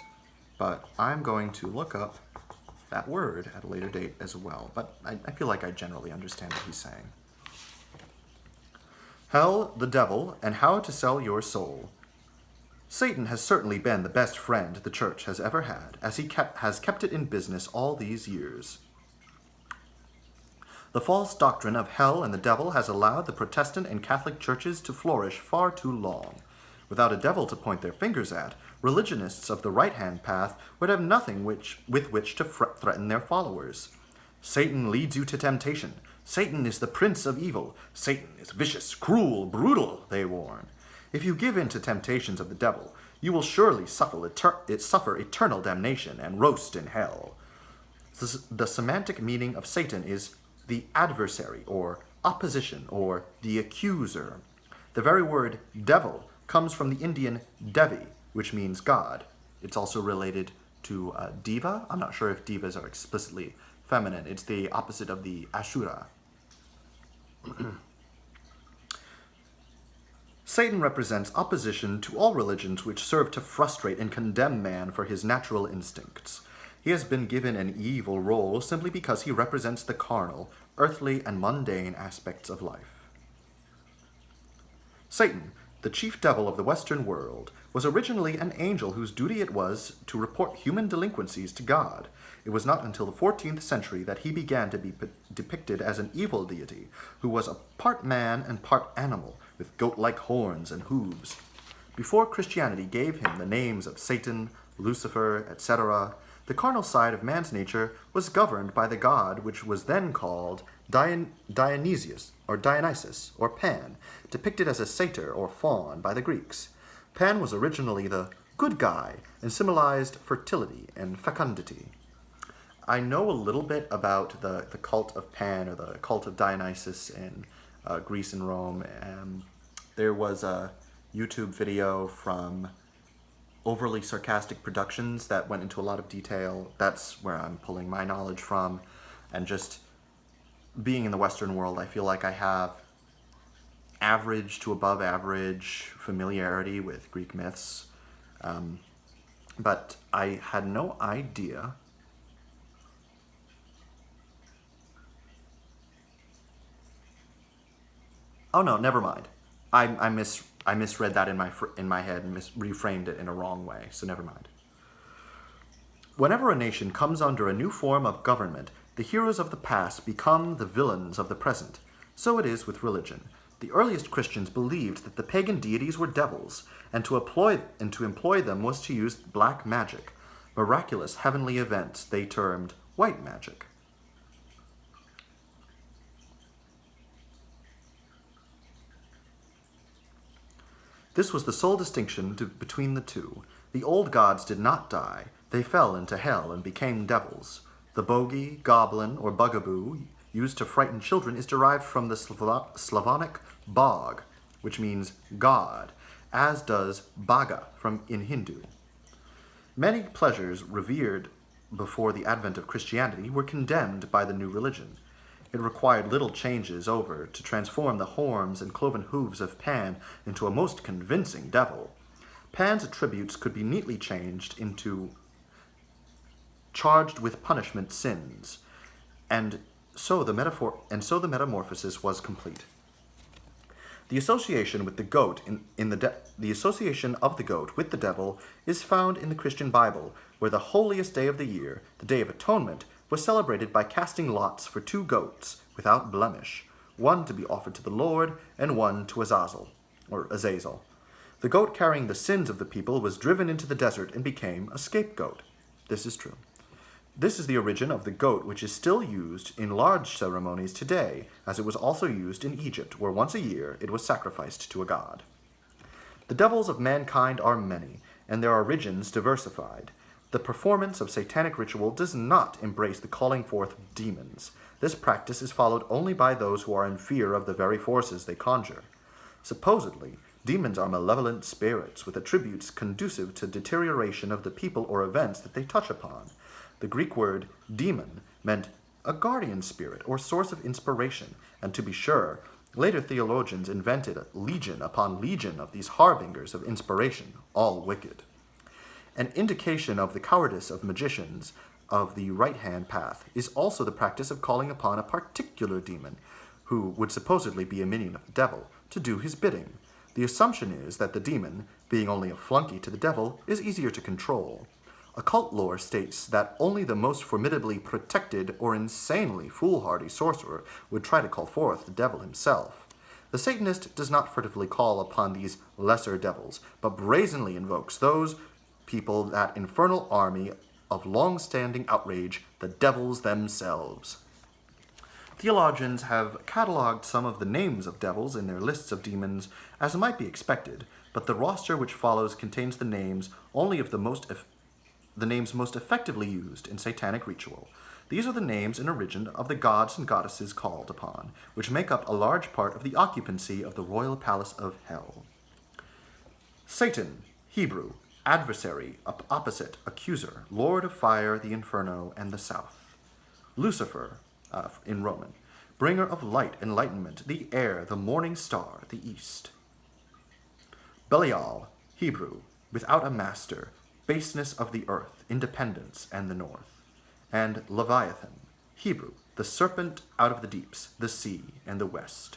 S1: but I'm going to look up that word at a later date as well, but I feel like I generally understand what he's saying. Hell, the devil, and how to sell your soul. Satan has certainly been the best friend the church has ever had, as he has kept it in business all these years. The false doctrine of hell and the devil has allowed the Protestant and Catholic churches to flourish far too long. Without a devil to point their fingers at, religionists of the right-hand path would have nothing with which to threaten their followers. Satan leads you to temptation. Satan is the prince of evil. Satan is vicious, cruel, brutal, they warn. If you give in to temptations of the devil, you will surely suffer eternal damnation and roast in hell. The semantic meaning of Satan is the adversary, or opposition, or the accuser. The very word devil comes from the Indian Devi, which means God. It's also related to diva. I'm not sure if divas are explicitly feminine. It's the opposite of the Ashura. Satan represents opposition to all religions which serve to frustrate and condemn man for his natural instincts. He has been given an evil role simply because he represents the carnal, earthly, and mundane aspects of life. Satan, the chief devil of the Western world, was originally an angel whose duty it was to report human delinquencies to God. It was not until the 14th century that he began to be depicted as an evil deity, who was a part man and part animal, with goat-like horns and hooves. Before Christianity gave him the names of Satan, Lucifer, etc., the carnal side of man's nature was governed by the god which was then called Dionysus, or Pan, depicted as a satyr or faun by the Greeks. Pan was originally the good guy and symbolized fertility and fecundity. I know a little bit about the cult of Pan, or the cult of Dionysus in Greece and Rome. There was a YouTube video from overly sarcastic productions that went into a lot of detail. That's where I'm pulling my knowledge from. And just being in the Western world, I feel like I have average to above average familiarity with Greek myths. But I had no idea. Oh no, never mind. I misread that in my head and reframed it in a wrong way. So never mind. Whenever a nation comes under a new form of government, the heroes of the past become the villains of the present. So it is with religion. The earliest Christians believed that the pagan deities were devils, and to employ them was to use black magic, miraculous heavenly events they termed white magic. This was the sole distinction between the two. The old gods did not die. They fell into hell and became devils. The bogey, goblin, or bugaboo used to frighten children is derived from the Slavonic bog, which means god, as does baga in Hindu. Many pleasures revered before the advent of Christianity were condemned by the new religion. It required little changes over to transform the horns and cloven hooves of Pan into a most convincing devil. Pan's attributes could be neatly changed into charged with punishment sins, and so the metamorphosis was complete. The association with the goat the association of the goat with the devil is found in the Christian Bible, where the holiest day of the year, the Day of Atonement, was celebrated by casting lots for 2 goats without blemish, one to be offered to the Lord and one to Azazel. The goat carrying the sins of the people was driven into the desert and became a scapegoat. This is true. This is the origin of the goat, which is still used in large ceremonies today, as it was also used in Egypt, where once a year it was sacrificed to a god. The devils of mankind are many, and their origins diversified. The performance of satanic ritual does not embrace the calling forth of demons. This practice is followed only by those who are in fear of the very forces they conjure. Supposedly, demons are malevolent spirits with attributes conducive to deterioration of the people or events that they touch upon. The Greek word demon meant a guardian spirit or source of inspiration, and to be sure, later theologians invented legion upon legion of these harbingers of inspiration, all wicked. An indication of the cowardice of magicians of the right-hand path is also the practice of calling upon a particular demon, who would supposedly be a minion of the devil, to do his bidding. The assumption is that the demon, being only a flunky to the devil, is easier to control. Occult lore states that only the most formidably protected or insanely foolhardy sorcerer would try to call forth the devil himself. The Satanist does not furtively call upon these lesser devils, but brazenly invokes those people, that infernal army of long-standing outrage, the devils themselves. Theologians have catalogued some of the names of devils in their lists of demons, as might be expected, but the roster which follows contains the names only of the names most effectively used in satanic ritual. These are the names and origin of the gods and goddesses called upon, which make up a large part of the occupancy of the royal palace of hell. Satan, Hebrew, adversary, opposite, accuser, lord of fire, the inferno, and the south. Lucifer, in Roman, bringer of light, enlightenment, the air, the morning star, the east. Belial, Hebrew, without a master, baseness of the earth, independence, and the north. And Leviathan, Hebrew, the serpent out of the deeps, the sea, and the west.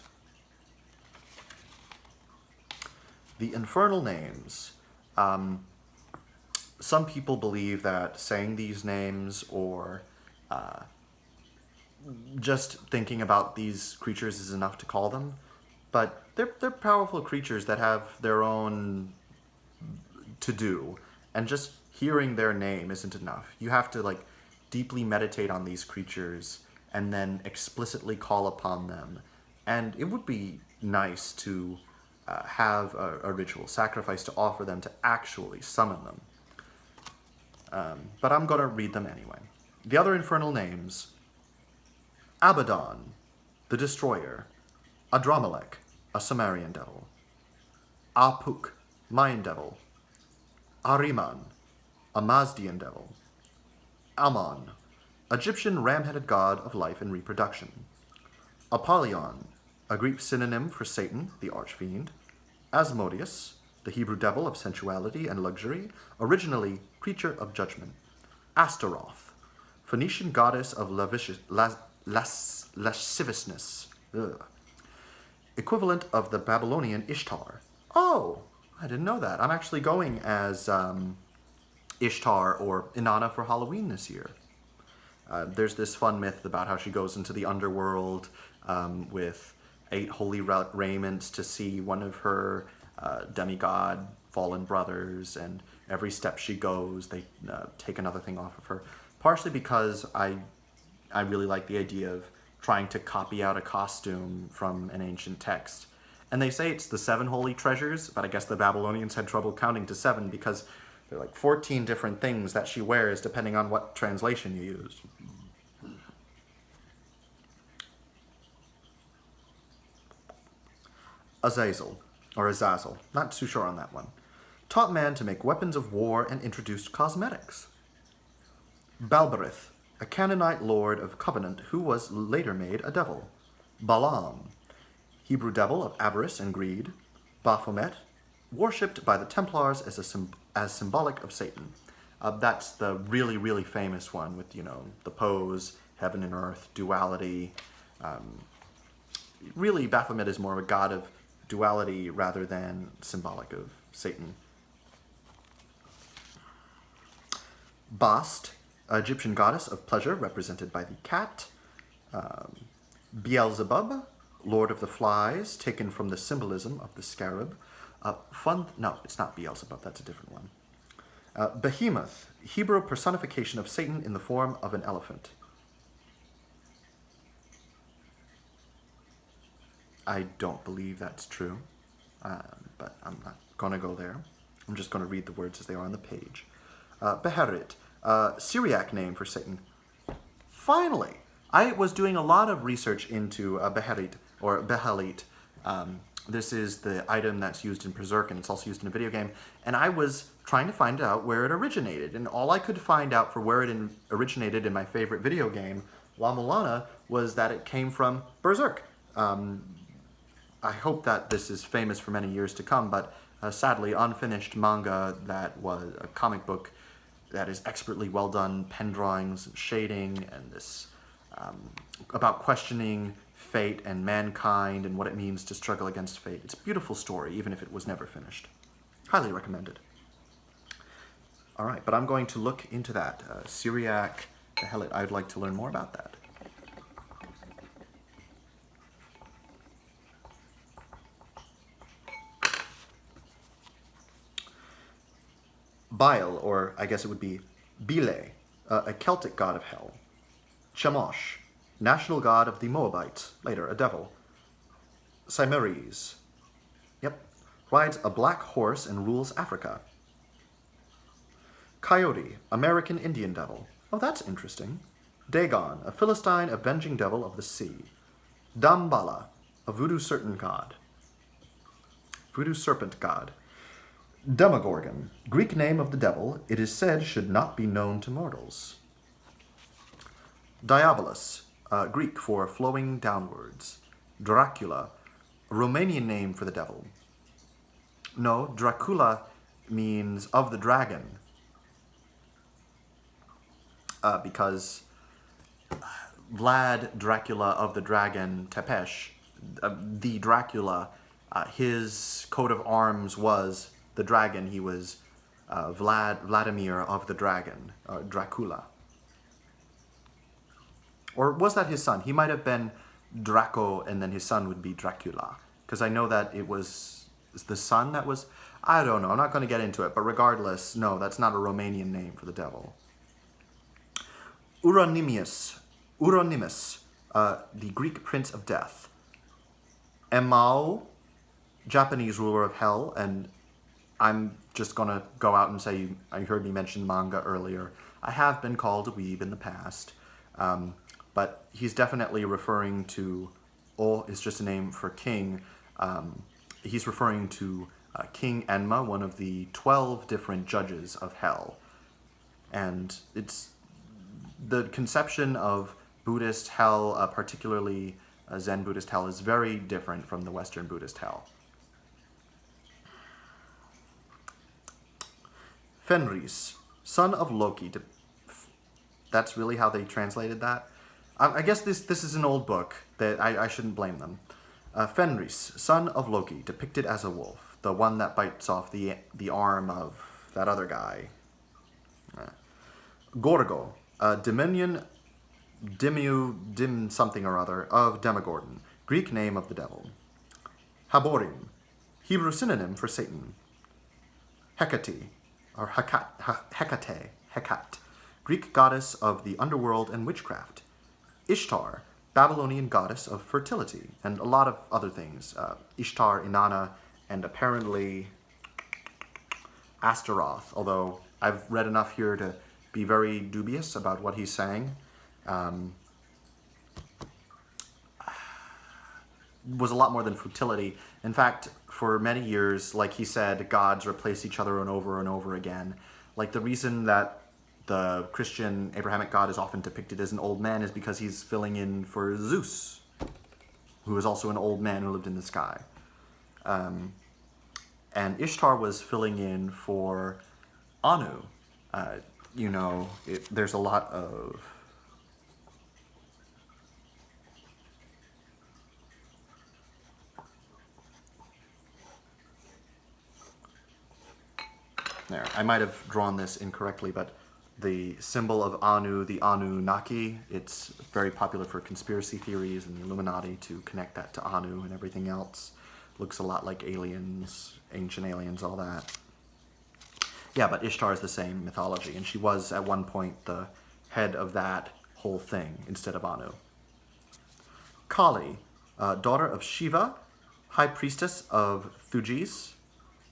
S1: The infernal names. Some people believe that saying these names or just thinking about these creatures is enough to call them, but they're powerful creatures that have their own to do, and just hearing their name isn't enough. You have to deeply meditate on these creatures and then explicitly call upon them. And it would be nice to have a ritual sacrifice to offer them to actually summon them. But I'm going to read them anyway. The other infernal names: Abaddon, the Destroyer; Adramelech, a Sumerian devil; Apuk, Mayan devil; Ahriman, a Mazdian devil. Ammon, Egyptian ram-headed god of life and reproduction. Apollyon, a Greek synonym for Satan, the archfiend. Asmodeus, the Hebrew devil of sensuality and luxury, originally creature of judgment. Astaroth, Phoenician goddess of lasciviousness. Ugh. Equivalent of the Babylonian Ishtar. Oh, I didn't know that. I'm actually going as Ishtar or Inanna for Halloween this year. There's this fun myth about how she goes into the underworld with 8 holy raiments to see one of her demigod fallen brothers, and every step she goes, they take another thing off of her. Partially because I really like the idea of trying to copy out a costume from an ancient text. And they say it's the 7 holy treasures, but I guess the Babylonians had trouble counting to 7 because there are like 14 different things that she wears depending on what translation you use. Azazel, or Azazel, not too sure on that one, taught man to make weapons of war and introduced cosmetics. Balberith, a Canaanite lord of covenant who was later made a devil. Balaam, Hebrew devil of avarice and greed. Baphomet, worshipped by the Templars as symbolic of Satan. That's the really, really famous one with, the pose, heaven and earth, duality. Really, Baphomet is more of a god of duality rather than symbolic of Satan. Bast, Egyptian goddess of pleasure represented by the cat. Beelzebub, lord of the flies, taken from the symbolism of the scarab. No, it's not Beelzebub, that's a different one. Behemoth, Hebrew personification of Satan in the form of an elephant. I don't believe that's true, but I'm not going to go there. I'm just going to read the words as they are on the page. Beherit, Syriac name for Satan. Finally, I was doing a lot of research into Beherit, or Behalit. This is the item that's used in Berserk, and it's also used in a video game. And I was trying to find out where it originated. And all I could find out for where it originated in my favorite video game, La Mulana, was that it came from Berserk. I hope that this is famous for many years to come, but sadly, unfinished manga that was a comic book that is expertly well done, pen drawings, shading, and this about questioning fate and mankind and what it means to struggle against fate. It's a beautiful story, even if it was never finished. Highly recommended. All right, but I'm going to look into that. Syriac, the hell I'd like to learn more about that. Baal, or I guess it would be Bile, a Celtic god of hell. Chemosh, national god of the Moabites, later a devil. Cimeres, rides a black horse and rules Africa. Coyote, American Indian devil. Oh, that's interesting. Dagon, a Philistine avenging devil of the sea. Damballa, a voodoo serpent god. Demogorgon, Greek name of the devil, it is said should not be known to mortals. Diabolus, Greek for flowing downwards. Dracula, a Romanian name for the devil. No, Dracula means of the dragon. Because Vlad Dracula of the Dragon Tepesh, the Dracula, his coat of arms was the dragon. He was Vladimir of the Dragon, Dracula. Or was that his son? He might have been Draco, and then his son would be Dracula. Because I know that it was the son that was... I don't know, I'm not going to get into it. But regardless, no, that's not a Romanian name for the devil. Euronymous, the Greek prince of death. Emao, Japanese ruler of hell, and I'm just going to go out and say, you heard me mention manga earlier. I have been called a weeb in the past, but he's definitely referring to, O is just a name for king. He's referring to King Enma, one of the 12 different judges of hell. And it's the conception of Buddhist hell, particularly Zen Buddhist hell, is very different from the Western Buddhist hell. Fenris, son of Loki. That's really how they translated that? I guess this is an old book that I shouldn't blame them. Fenris, son of Loki, depicted as a wolf, the one that bites off the arm of that other guy. Gorgo, Dim something or other, of Demogorgon, Greek name of the devil. Haborim, Hebrew synonym for Satan. Hecate, or Hecat, Greek goddess of the underworld and witchcraft. Ishtar, Babylonian goddess of fertility, and a lot of other things. Ishtar, Inanna, and apparently Astaroth, although I've read enough here to be very dubious about what he's saying. Was a lot more than fertility. In fact, for many years, like he said, gods replace each other and over again. Like the reason that the Christian Abrahamic God is often depicted as an old man is because he's filling in for Zeus, who is also an old man who lived in the sky. And Ishtar was filling in for Anu. There's a lot of... There, I might have drawn this incorrectly, but the symbol of Anu, the Anunnaki, it's very popular for conspiracy theories and the Illuminati to connect that to Anu and everything else. Looks a lot like aliens, ancient aliens, all that. Yeah, but Ishtar is the same mythology, and she was at one point the head of that whole thing instead of Anu. Kali, daughter of Shiva, high priestess of Thugis.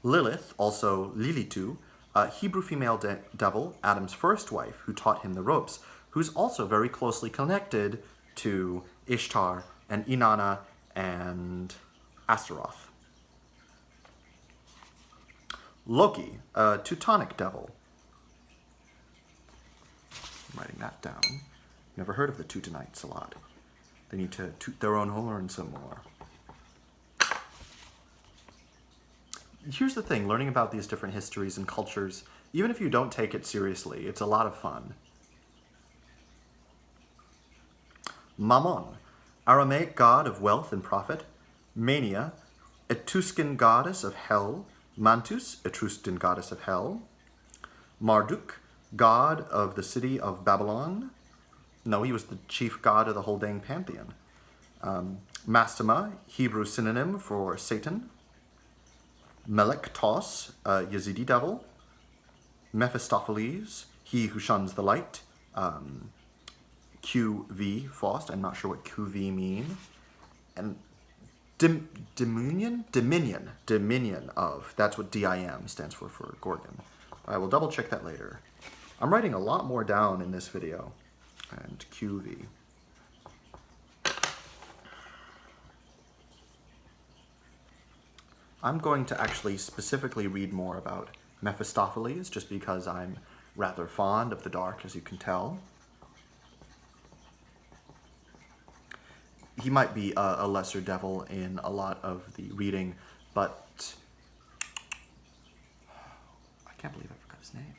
S1: Lilith, also Lilitu, a Hebrew female devil, Adam's first wife, who taught him the ropes, who's also very closely connected to Ishtar and Inanna and Astaroth. Loki, a Teutonic devil. I'm writing that down. Never heard of the Teutonites a lot. They need to toot their own horn some more. Here's the thing, learning about these different histories and cultures, even if you don't take it seriously, it's a lot of fun. Mammon, Aramaic god of wealth and profit. Mania, Etruscan goddess of hell. Mantus, Etruscan goddess of hell. Marduk, god of the city of Babylon. No, he was the chief god of the whole dang pantheon. Mastema, Hebrew synonym for Satan. Melektos, Yazidi devil. Mephistopheles, he who shuns the light. QV, Faust, I'm not sure what QV mean. And Dominion of, that's what DIM stands for Gorgon. I will double check that later. I'm writing a lot more down in this video. And QV. I'm going to actually specifically read more about Mephistopheles, just because I'm rather fond of the dark, as you can tell. He might be a lesser devil in a lot of the reading, but I can't believe I forgot his name.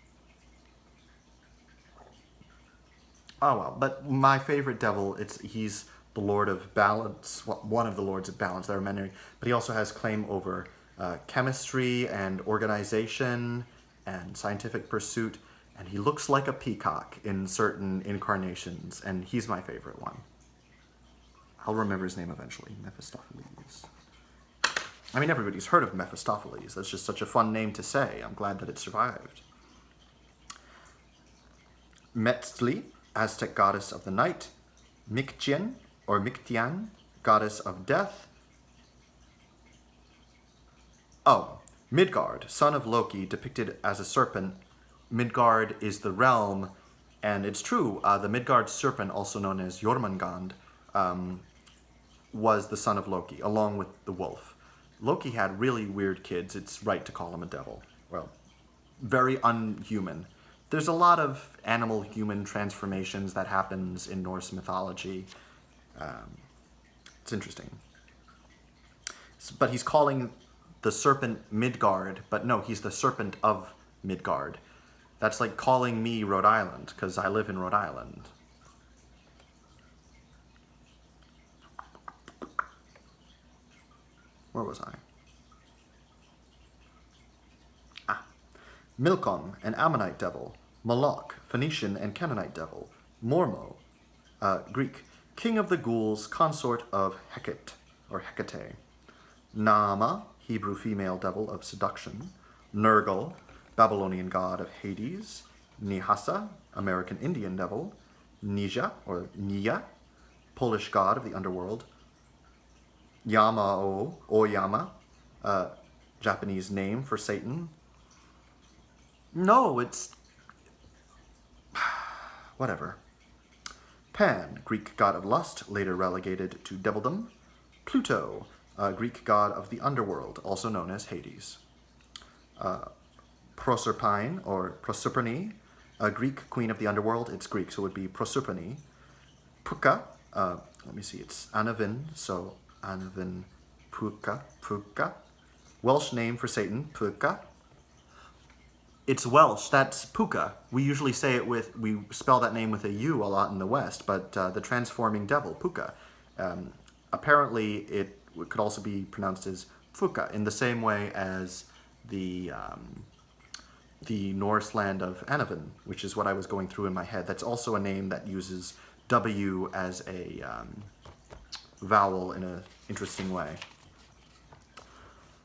S1: Oh well, but my favorite devil, he's the Lord of Balance, well, one of the Lords of Balance. There are many, but he also has claim over chemistry and organization and scientific pursuit, and he looks like a peacock in certain incarnations, and he's my favorite one. I'll remember his name eventually, Mephistopheles. I mean, everybody's heard of Mephistopheles. That's just such a fun name to say. I'm glad that it survived. Metzli, Aztec goddess of the night. Mictien, or Mictian, goddess of death. Oh, Midgard, son of Loki, depicted as a serpent. Midgard is the realm, and it's true, the Midgard serpent, also known as Jormungand, was the son of Loki, along with the wolf. Loki had really weird kids, it's right to call him a devil. Well, very unhuman. There's a lot of animal-human transformations that happens in Norse mythology. It's interesting. But he's calling the serpent Midgard, but no, he's the serpent of Midgard. That's like calling me Rhode Island, because I live in Rhode Island. Where was I? Milcom, an Ammonite devil. Moloch, Phoenician and Canaanite devil. Mormo, Greek, king of the ghouls, consort of Hecate, or Hecate. Naama, Hebrew female devil of seduction. Nergal, Babylonian god of Hades. Nihasa, American Indian devil. Nija, or Nia, Polish god of the underworld. Yama o Yama, Japanese name for Satan. No, it's... whatever. Pan, Greek god of lust, later relegated to devildom. Pluto, Greek god of the underworld, also known as Hades. Proserpine, or Proserpine, a Greek queen of the underworld. It's Greek, so it would be Proserpine. Puka, let me see, it's Anavin, so Anavin Puka. Welsh name for Satan, Puka. It's Welsh, that's Puka. We usually say it with, we spell that name with a U a lot in the West, but the transforming devil, Puka. Apparently, it could also be pronounced as Fuka, in the same way as the Norse land of Anavin, which is what I was going through in my head. That's also a name that uses W as a vowel in an interesting way.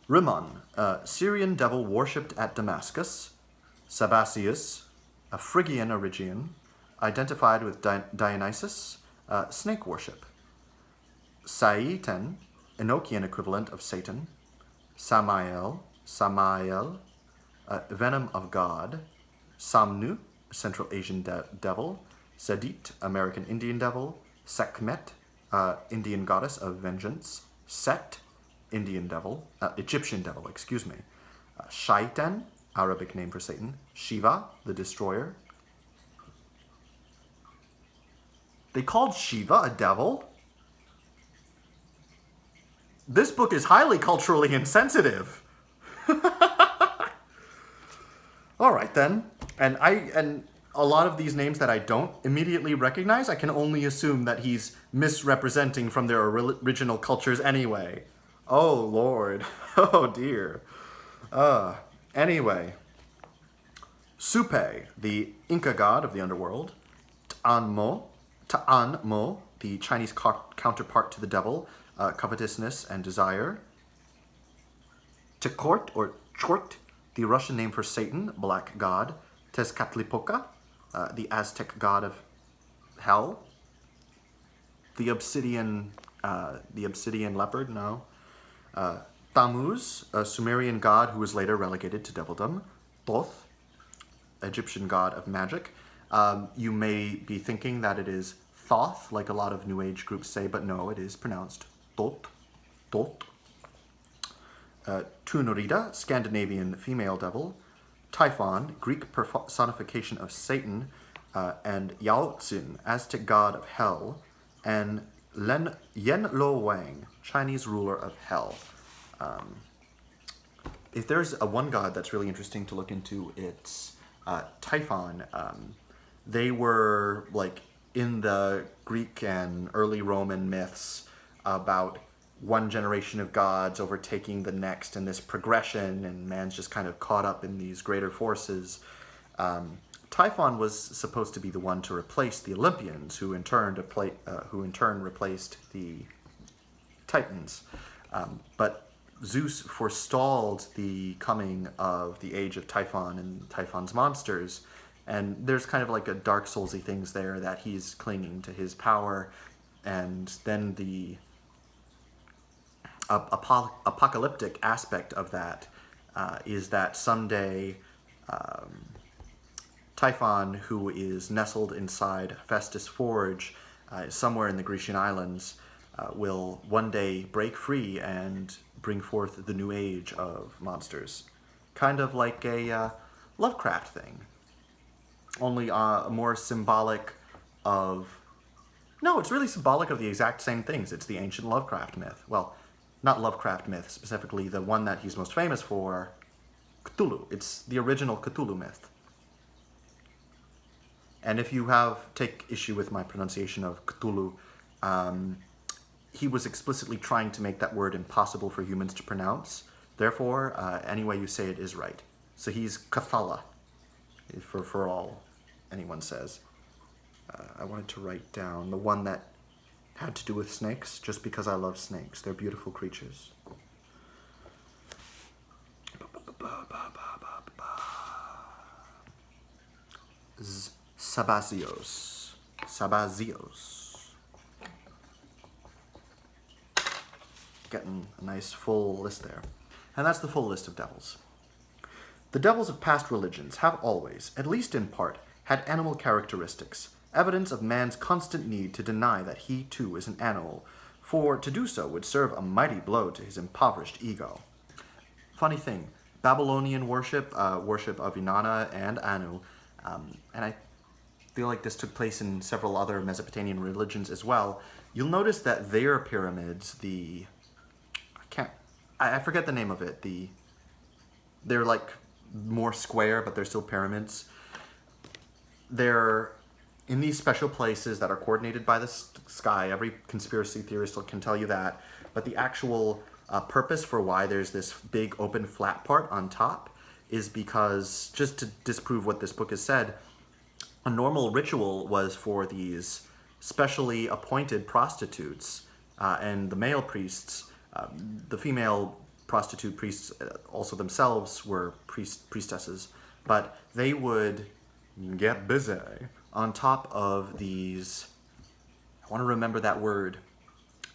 S1: Rimmon, Syrian devil worshipped at Damascus. Sabazius, a Phrygian origin, identified with Dionysus, snake worship. Satan, Enochian equivalent of Satan. Samael, venom of God. Samnu, Central Asian devil. Sedit, American Indian devil. Sekhmet, Indian goddess of vengeance. Set, Indian devil, Egyptian devil, excuse me. Shaitan, Arabic name for Satan. Shiva, the destroyer. They called Shiva a devil? This book is highly culturally insensitive. All right then. And a lot of these names that I don't immediately recognize, I can only assume that he's misrepresenting from their original cultures anyway. Oh, Lord. Oh, dear. Anyway. Supe, the Inca god of the underworld. Ta'anmo, the Chinese counterpart to the devil, covetousness and desire. Tekort, or Chort, the Russian name for Satan, black god. Tezcatlipoca, the Aztec god of hell. The obsidian leopard, no. Tammuz, a Sumerian god who was later relegated to devildom. Thoth, Egyptian god of magic. You may be thinking that it is Thoth, like a lot of New Age groups say, but no, it is pronounced Thoth. Tunurida, Scandinavian female devil. Typhon, Greek personification of Satan. And Yaotzin, Aztec god of hell. And Yen Lo Wang, Chinese ruler of hell. If there's a one god that's really interesting to look into, it's Typhon. They were like in the Greek and early Roman myths about one generation of gods overtaking the next and this progression, and man's just kind of caught up in these greater forces. Typhon was supposed to be the one to replace the Olympians, who in turn replaced the Titans. But Zeus forestalled the coming of the age of Typhon and Typhon's monsters, and there's kind of like a Dark Souls-y things there that he's clinging to his power, and then the apocalyptic aspect of that is that someday Typhon, who is nestled inside Hephaestus' forge somewhere in the Grecian islands, will one day break free and bring forth the new age of monsters. Kind of like a Lovecraft thing. Only more symbolic of... No, it's really symbolic of the exact same things. It's the ancient Lovecraft myth. Well, not Lovecraft myth, specifically the one that he's most famous for, Cthulhu. It's the original Cthulhu myth. And if you take issue with my pronunciation of Cthulhu, he was explicitly trying to make that word impossible for humans to pronounce. Therefore, any way you say it is right. So he's Cthulhu, for all anyone says. I wanted to write down the one that had to do with snakes, just because I love snakes. They're beautiful creatures. Sabazios. Getting a nice full list there. And that's the full list of devils. The devils of past religions have always, at least in part, had animal characteristics, evidence of man's constant need to deny that he too is an animal, for to do so would serve a mighty blow to his impoverished ego. Funny thing, Babylonian worship of Inanna and Anu, and I feel like this took place in several other Mesopotamian religions as well. You'll notice that their pyramids, I forget the name of it, they're like more square, but they're still pyramids. They're in these special places that are coordinated by the sky. Every conspiracy theorist can tell you that. But the actual purpose for why there's this big open flat part on top is because, just to disprove what this book has said, a normal ritual was for these specially appointed prostitutes and the male priests. The female prostitute priests also themselves were priestesses, but they would get busy on top of these, I want to remember that word.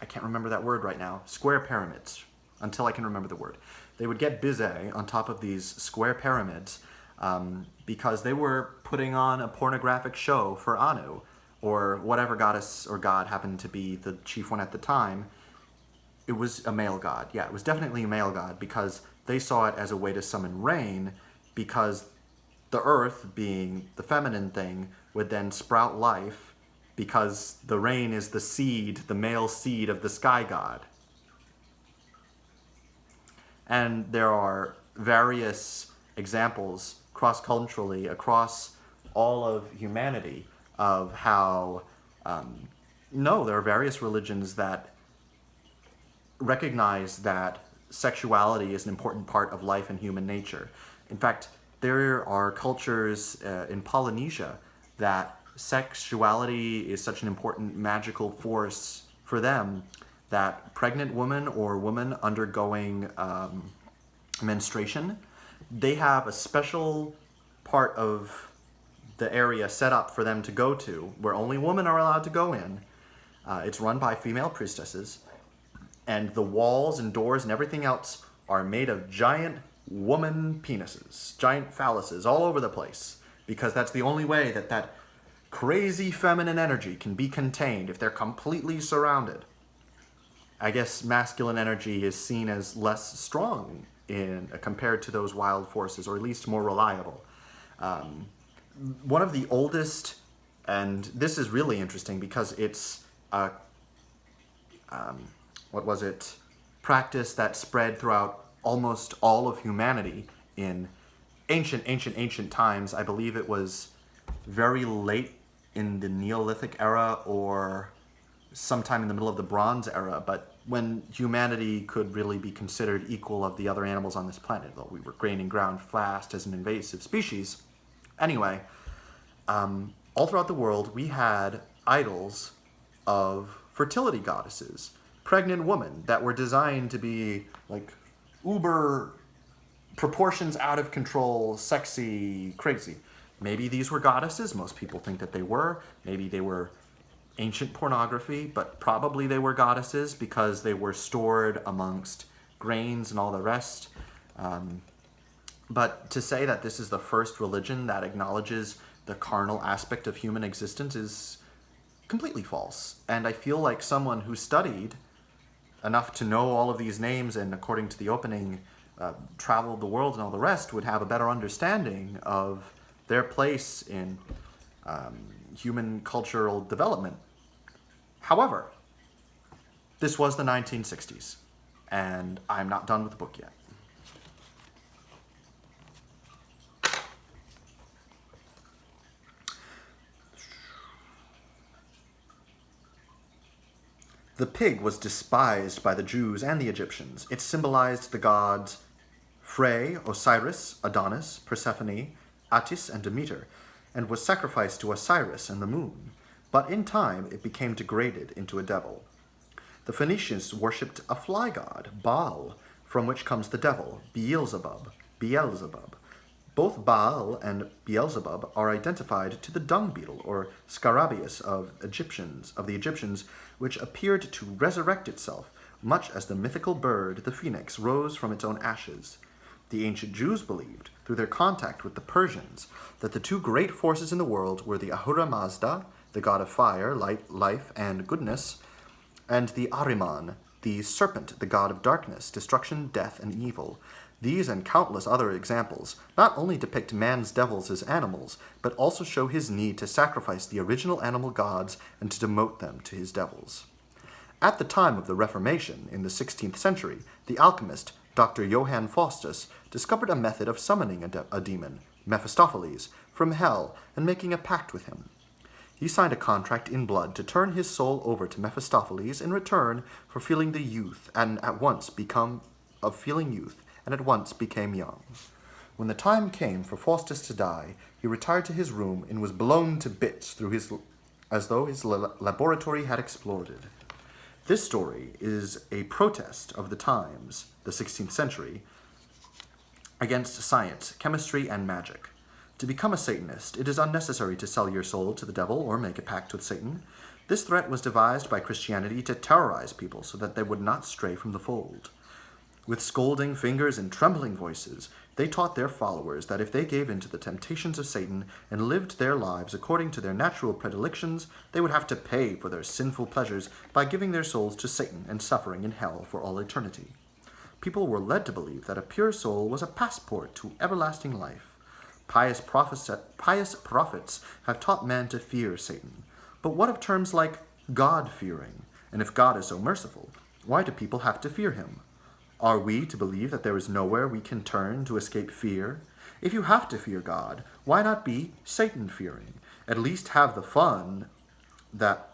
S1: I can't remember that word right now. Square pyramids, until I can remember the word. They would get busy on top of these square pyramids because they were putting on a pornographic show for Anu, or whatever goddess or god happened to be the chief one at the time. It was a male god. Yeah, it was definitely a male god, because they saw it as a way to summon rain, because the earth, being the feminine thing, would then sprout life, because the rain is the seed, the male seed of the sky god. And there are various examples cross-culturally across all of humanity of how, there are various religions that recognize that sexuality is an important part of life and human nature. In fact, there are cultures in Polynesia that sexuality is such an important magical force for them that pregnant women or women undergoing menstruation, they have a special part of the area set up for them to go to, where only women are allowed to go in. It's run by female priestesses, and the walls and doors and everything else are made of giant woman penises, giant phalluses all over the place, because that's the only way that crazy feminine energy can be contained if they're completely surrounded. I guess masculine energy is seen as less strong compared to those wild forces, or at least more reliable. One of the oldest, and this is really interesting because it's practice that spread throughout almost all of humanity in ancient times. I believe it was very late in the Neolithic era or sometime in the middle of the Bronze era, but when humanity could really be considered equal of the other animals on this planet, though we were gaining ground fast as an invasive species. Anyway, all throughout the world, we had idols of fertility goddesses, pregnant women that were designed to be like uber proportions out of control, sexy, crazy. Maybe these were goddesses. Most people think that they were. Maybe they were ancient pornography, but probably they were goddesses because they were stored amongst grains and all the rest. But to say that this is the first religion that acknowledges the carnal aspect of human existence is completely false. And I feel like someone who studied enough to know all of these names and, according to the opening, traveled the world and all the rest, would have a better understanding of their place in human cultural development. However, this was the 1960s, and I'm not done with the book yet. The pig was despised by the Jews and the Egyptians. It symbolized the gods Frey, Osiris, Adonis, Persephone, Attis, and Demeter, and was sacrificed to Osiris and the moon. But in time, it became degraded into a devil. The Phoenicians worshipped a fly god, Baal, from which comes the devil, Beelzebub. Both Baal and Beelzebub are identified to the dung beetle, or scarabaeus of the Egyptians, which appeared to resurrect itself, much as the mythical bird, the phoenix, rose from its own ashes. The ancient Jews believed, through their contact with the Persians, that the two great forces in the world were the Ahura Mazda, the god of fire, light, life, and goodness, and the Ahriman, the serpent, the god of darkness, destruction, death, and evil. These and countless other examples not only depict man's devils as animals, but also show his need to sacrifice the original animal gods and to demote them to his devils. At the time of the Reformation, in the 16th century, the alchemist Dr. Johann Faustus discovered a method of summoning a demon, Mephistopheles, from hell and making a pact with him. He signed a contract in blood to turn his soul over to Mephistopheles in return for feeling the youth and at once became young. When the time came for Faustus to die, he retired to his room and was blown to bits as though his laboratory had exploded. This story is a protest of the times, the 16th century, against science, chemistry, and magic. To become a Satanist, it is unnecessary to sell your soul to the devil or make a pact with Satan. This threat was devised by Christianity to terrorize people so that they would not stray from the fold. With scolding fingers and trembling voices, they taught their followers that if they gave in to the temptations of Satan and lived their lives according to their natural predilections, they would have to pay for their sinful pleasures by giving their souls to Satan and suffering in hell for all eternity. People were led to believe that a pure soul was a passport to everlasting life. Pious prophets have taught man to fear Satan. But what of terms like God-fearing? And if God is so merciful, why do people have to fear him? Are we to believe that there is nowhere we can turn to escape fear? If you have to fear God, why not be Satan-fearing? At least have the fun that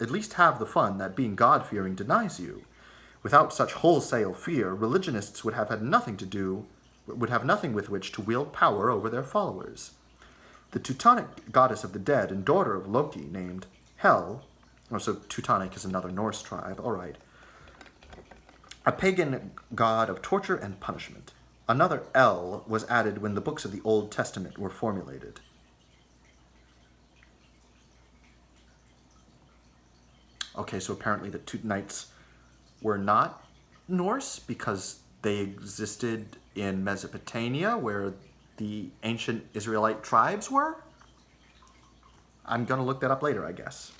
S1: being God-fearing denies you. Without such wholesale fear, religionists would have nothing with which to wield power over their followers. The Teutonic goddess of the dead and daughter of Loki, named Hel, so Teutonic is another Norse tribe, all right, a pagan god of torture and punishment. Another El was added when the books of the Old Testament were formulated. Okay, so apparently the Teutonites were not Norse because they existed in Mesopotamia, where the ancient Israelite tribes were? I'm going to look that up later, I guess.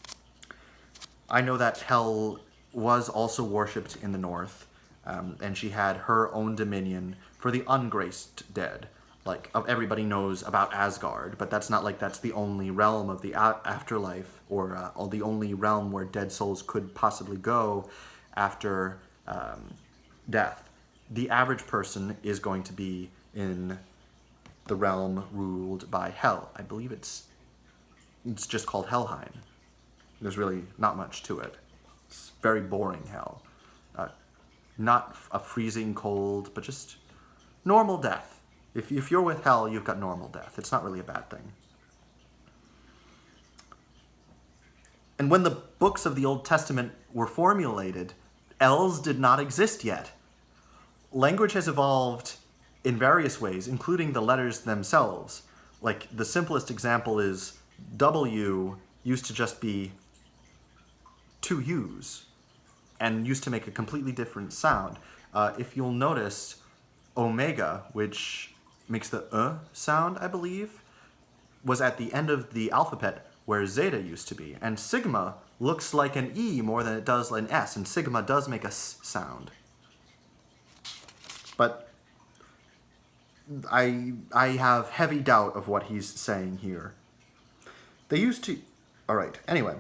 S1: I know that Hel was also worshipped in the north, and she had her own dominion for the ungraced dead. Like, everybody knows about Asgard, but that's not like that's the only realm of the afterlife, or the only realm where dead souls could possibly go after death. The average person is going to be in the realm ruled by Hel. I believe it's just called Helheim. There's really not much to it. It's very boring hell. Not a freezing cold, but just normal death. If you're with Hel, you've got normal death. It's not really a bad thing. And when the books of the Old Testament were formulated, Els did not exist yet. Language has evolved in various ways, including the letters themselves. Like, the simplest example is W used to just be two U's and used to make a completely different sound. If you'll notice, omega, which makes the sound, I believe, was at the end of the alphabet where zeta used to be. And sigma looks like an E more than it does an S, and sigma does make a S sound. But I have heavy doubt of what he's saying here. They used to... Alright, anyway.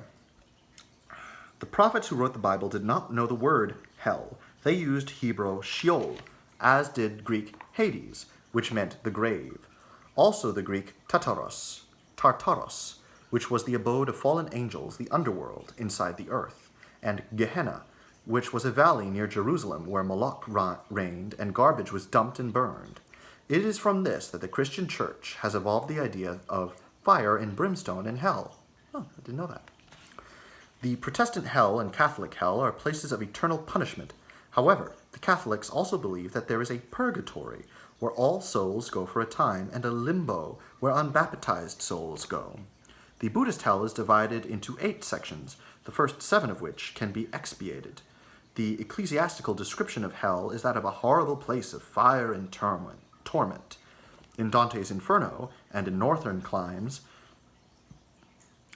S1: The prophets who wrote the Bible did not know the word hell. They used Hebrew Sheol, as did Greek Hades, which meant the grave. Also the Greek Tartaros, which was the abode of fallen angels, the underworld, inside the earth, and Gehenna, which was a valley near Jerusalem where Moloch reigned and garbage was dumped and burned. It is from this that the Christian church has evolved the idea of fire and brimstone and hell. Oh, I didn't know that. The Protestant hell and Catholic hell are places of eternal punishment. However, the Catholics also believe that there is a purgatory, where all souls go for a time, and a limbo, where unbaptized souls go. The Buddhist hell is divided into 8 sections, the first 7 of which can be expiated. The ecclesiastical description of hell is that of a horrible place of fire and torment. In Dante's Inferno, and in northern climes,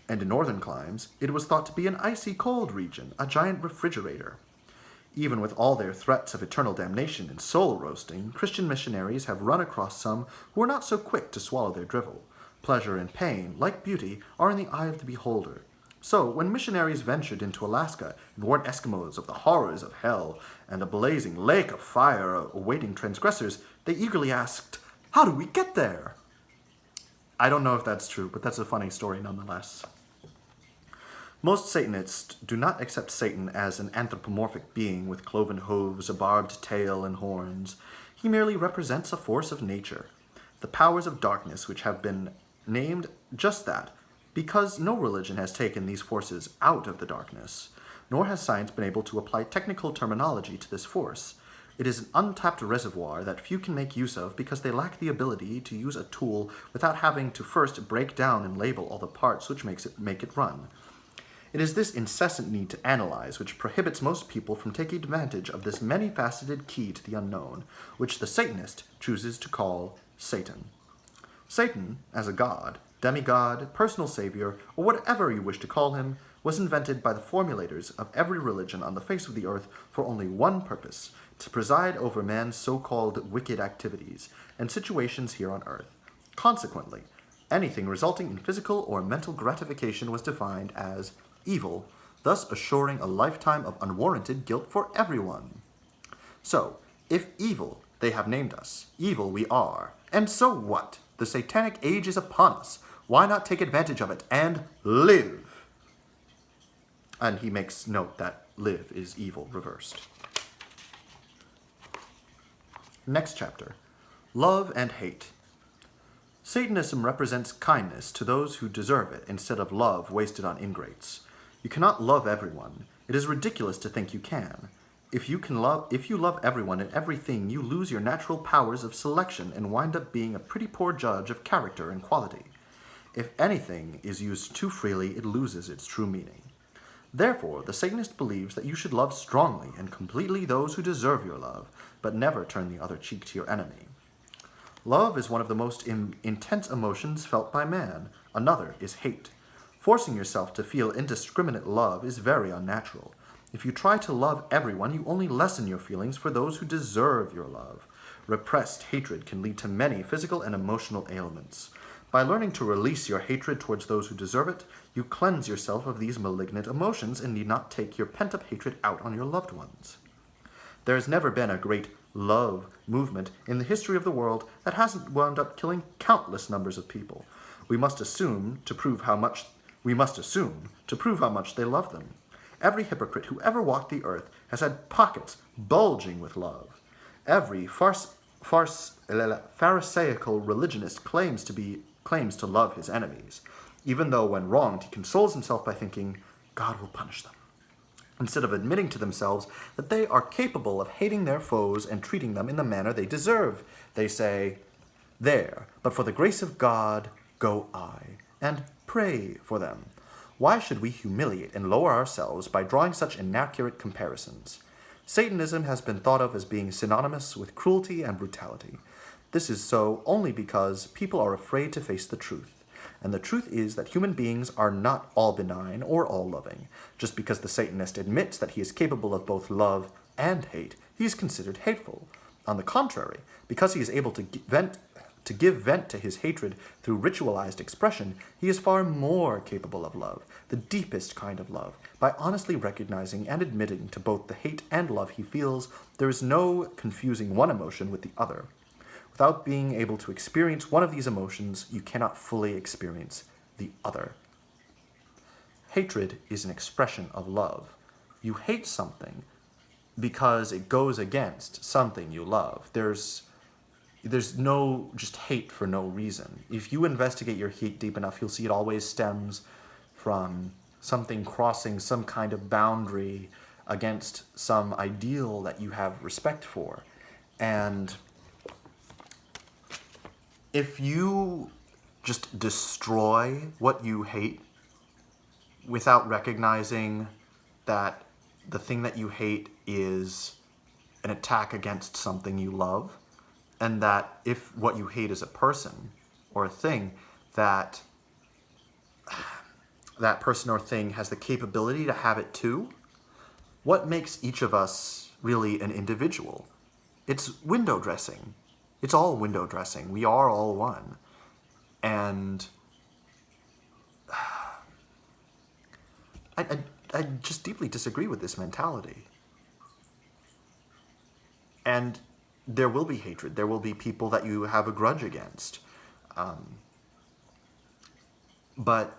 S1: it was thought to be an icy cold region, a giant refrigerator. Even with all their threats of eternal damnation and soul roasting, Christian missionaries have run across some who are not so quick to swallow their drivel. Pleasure and pain, like beauty, are in the eye of the beholder. So, when missionaries ventured into Alaska and warned Eskimos of the horrors of hell and the blazing lake of fire awaiting transgressors, they eagerly asked, "How do we get there?" I don't know if that's true, but that's a funny story nonetheless. Most Satanists do not accept Satan as an anthropomorphic being with cloven hooves, a barbed tail, and horns. He merely represents a force of nature, the powers of darkness, which have been named just that, because no religion has taken these forces out of the darkness, nor has science been able to apply technical terminology to this force. It is an untapped reservoir that few can make use of because they lack the ability to use a tool without having to first break down and label all the parts which make it run. It is this incessant need to analyze which prohibits most people from taking advantage of this many-faceted key to the unknown, which the Satanist chooses to call Satan. Satan, as a god, demigod, personal savior, or whatever you wish to call him, was invented by the formulators of every religion on the face of the earth for only one purpose, to preside over man's so-called wicked activities and situations here on earth. Consequently, anything resulting in physical or mental gratification was defined as evil, thus assuring a lifetime of unwarranted guilt for everyone. So, if evil they have named us, evil we are, and so what? The Satanic age is upon us. Why not take advantage of it and live? And he makes note that live is evil reversed. Next chapter, love and hate. Satanism represents kindness to those who deserve it instead of love wasted on ingrates. You cannot love everyone. It is ridiculous to think you can. If you love everyone and everything, you lose your natural powers of selection and wind up being a pretty poor judge of character and quality. If anything is used too freely, it loses its true meaning. Therefore, the Satanist believes that you should love strongly and completely those who deserve your love, but never turn the other cheek to your enemy. Love is one of the most intense emotions felt by man. Another is hate. Forcing yourself to feel indiscriminate love is very unnatural. If you try to love everyone, you only lessen your feelings for those who deserve your love. Repressed hatred can lead to many physical and emotional ailments. By learning to release your hatred towards those who deserve it, you cleanse yourself of these malignant emotions and need not take your pent-up hatred out on your loved ones. There has never been a great love movement in the history of the world that hasn't wound up killing countless numbers of people. We must assume to prove how much they love them. Every hypocrite who ever walked the earth has had pockets bulging with love. Every pharisaical religionist claims to love his enemies, even though when wronged he consoles himself by thinking, God will punish them, instead of admitting to themselves that they are capable of hating their foes and treating them in the manner they deserve. They say, "There, but for the grace of God go I," and pray for them. Why should we humiliate and lower ourselves by drawing such inaccurate comparisons? Satanism has been thought of as being synonymous with cruelty and brutality. This is so only because people are afraid to face the truth. And the truth is that human beings are not all benign or all loving. Just because the Satanist admits that he is capable of both love and hate, he is considered hateful. On the contrary, because he is able to give vent to his hatred through ritualized expression, he is far more capable of love, the deepest kind of love. By honestly recognizing and admitting to both the hate and love he feels, there is no confusing one emotion with the other. Without being able to experience one of these emotions, you cannot fully experience the other. Hatred is an expression of love. You hate something because it goes against something you love. There's no just hate for no reason. If you investigate your hate deep enough, you'll see it always stems from something crossing some kind of boundary against some ideal that you have respect for. And if you just destroy what you hate without recognizing that the thing that you hate is an attack against something you love, and that if what you hate is a person or a thing, that that person or thing has the capability to have it too, what makes each of us really an individual? It's window dressing. It's all window dressing. We are all one. And I just deeply disagree with this mentality. And there will be hatred. There will be people that you have a grudge against. But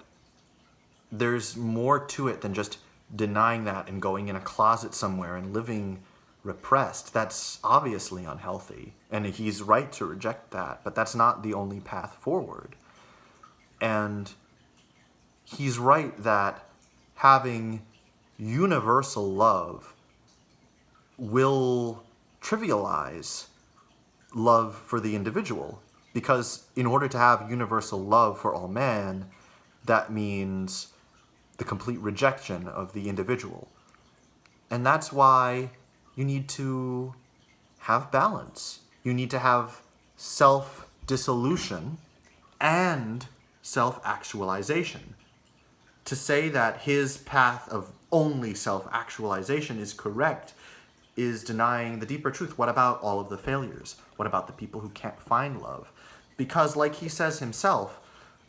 S1: there's more to it than just denying that and going in a closet somewhere and living repressed. That's obviously unhealthy. And he's right to reject that. But that's not the only path forward. And he's right that having universal love will trivialize love for the individual, because in order to have universal love for all men, that means the complete rejection of the individual. And that's why you need to have balance. You need to have self-dissolution and self-actualization. To say that his path of only self-actualization is correct is denying the deeper truth. What about all of the failures? What about the people who can't find love? Because like he says himself,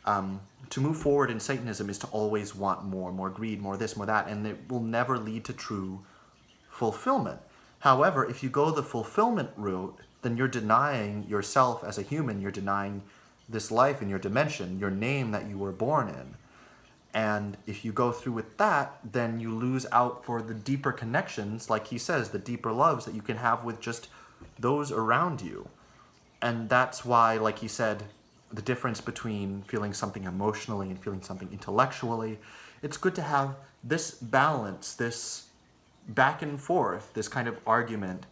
S1: to move forward in Satanism is to always want more greed, more this, more that, and it will never lead to true fulfillment. However, if you go the fulfillment route, then you're denying yourself as a human, you're denying this life and your dimension, your name that you were born in. And if you go through with that, then you lose out for the deeper connections, like he says, the deeper loves that you can have with just those around you. And that's why, like he said, the difference between feeling something emotionally and feeling something intellectually, it's good to have this balance, this back and forth, this kind of argument,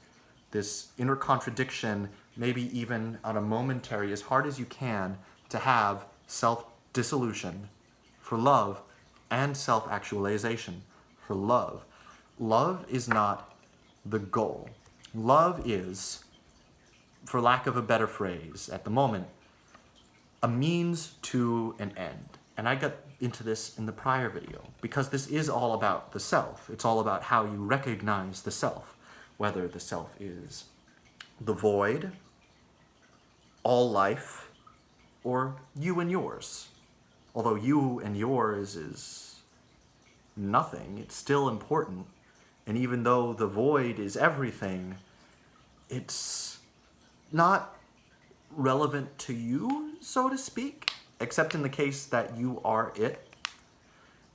S1: this inner contradiction, maybe even on a momentary, as hard as you can, to have self-dissolution for love and self-actualization for love. Love is not the goal. Love is, for lack of a better phrase at the moment, a means to an end. And I got into this in the prior video, because this is all about the self. It's all about how you recognize the self, whether the self is the void, all life, or you and yours. Although you and yours is nothing, it's still important. And even though the void is everything, it's not relevant to you, so to speak, except in the case that you are it.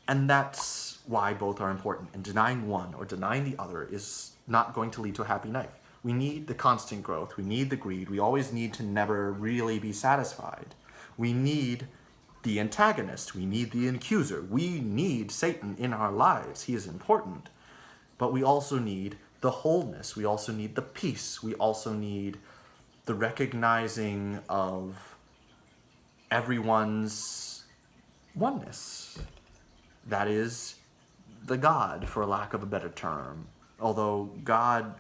S1: And that's why both are important. And denying one or denying the other is not going to lead to a happy life. We need the constant growth. We need the greed. We always need to never really be satisfied. We need the antagonist. We need the accuser. We need Satan in our lives. He is important. But we also need the wholeness. We also need the peace. We also need the recognizing of everyone's oneness. That is the God, for lack of a better term. Although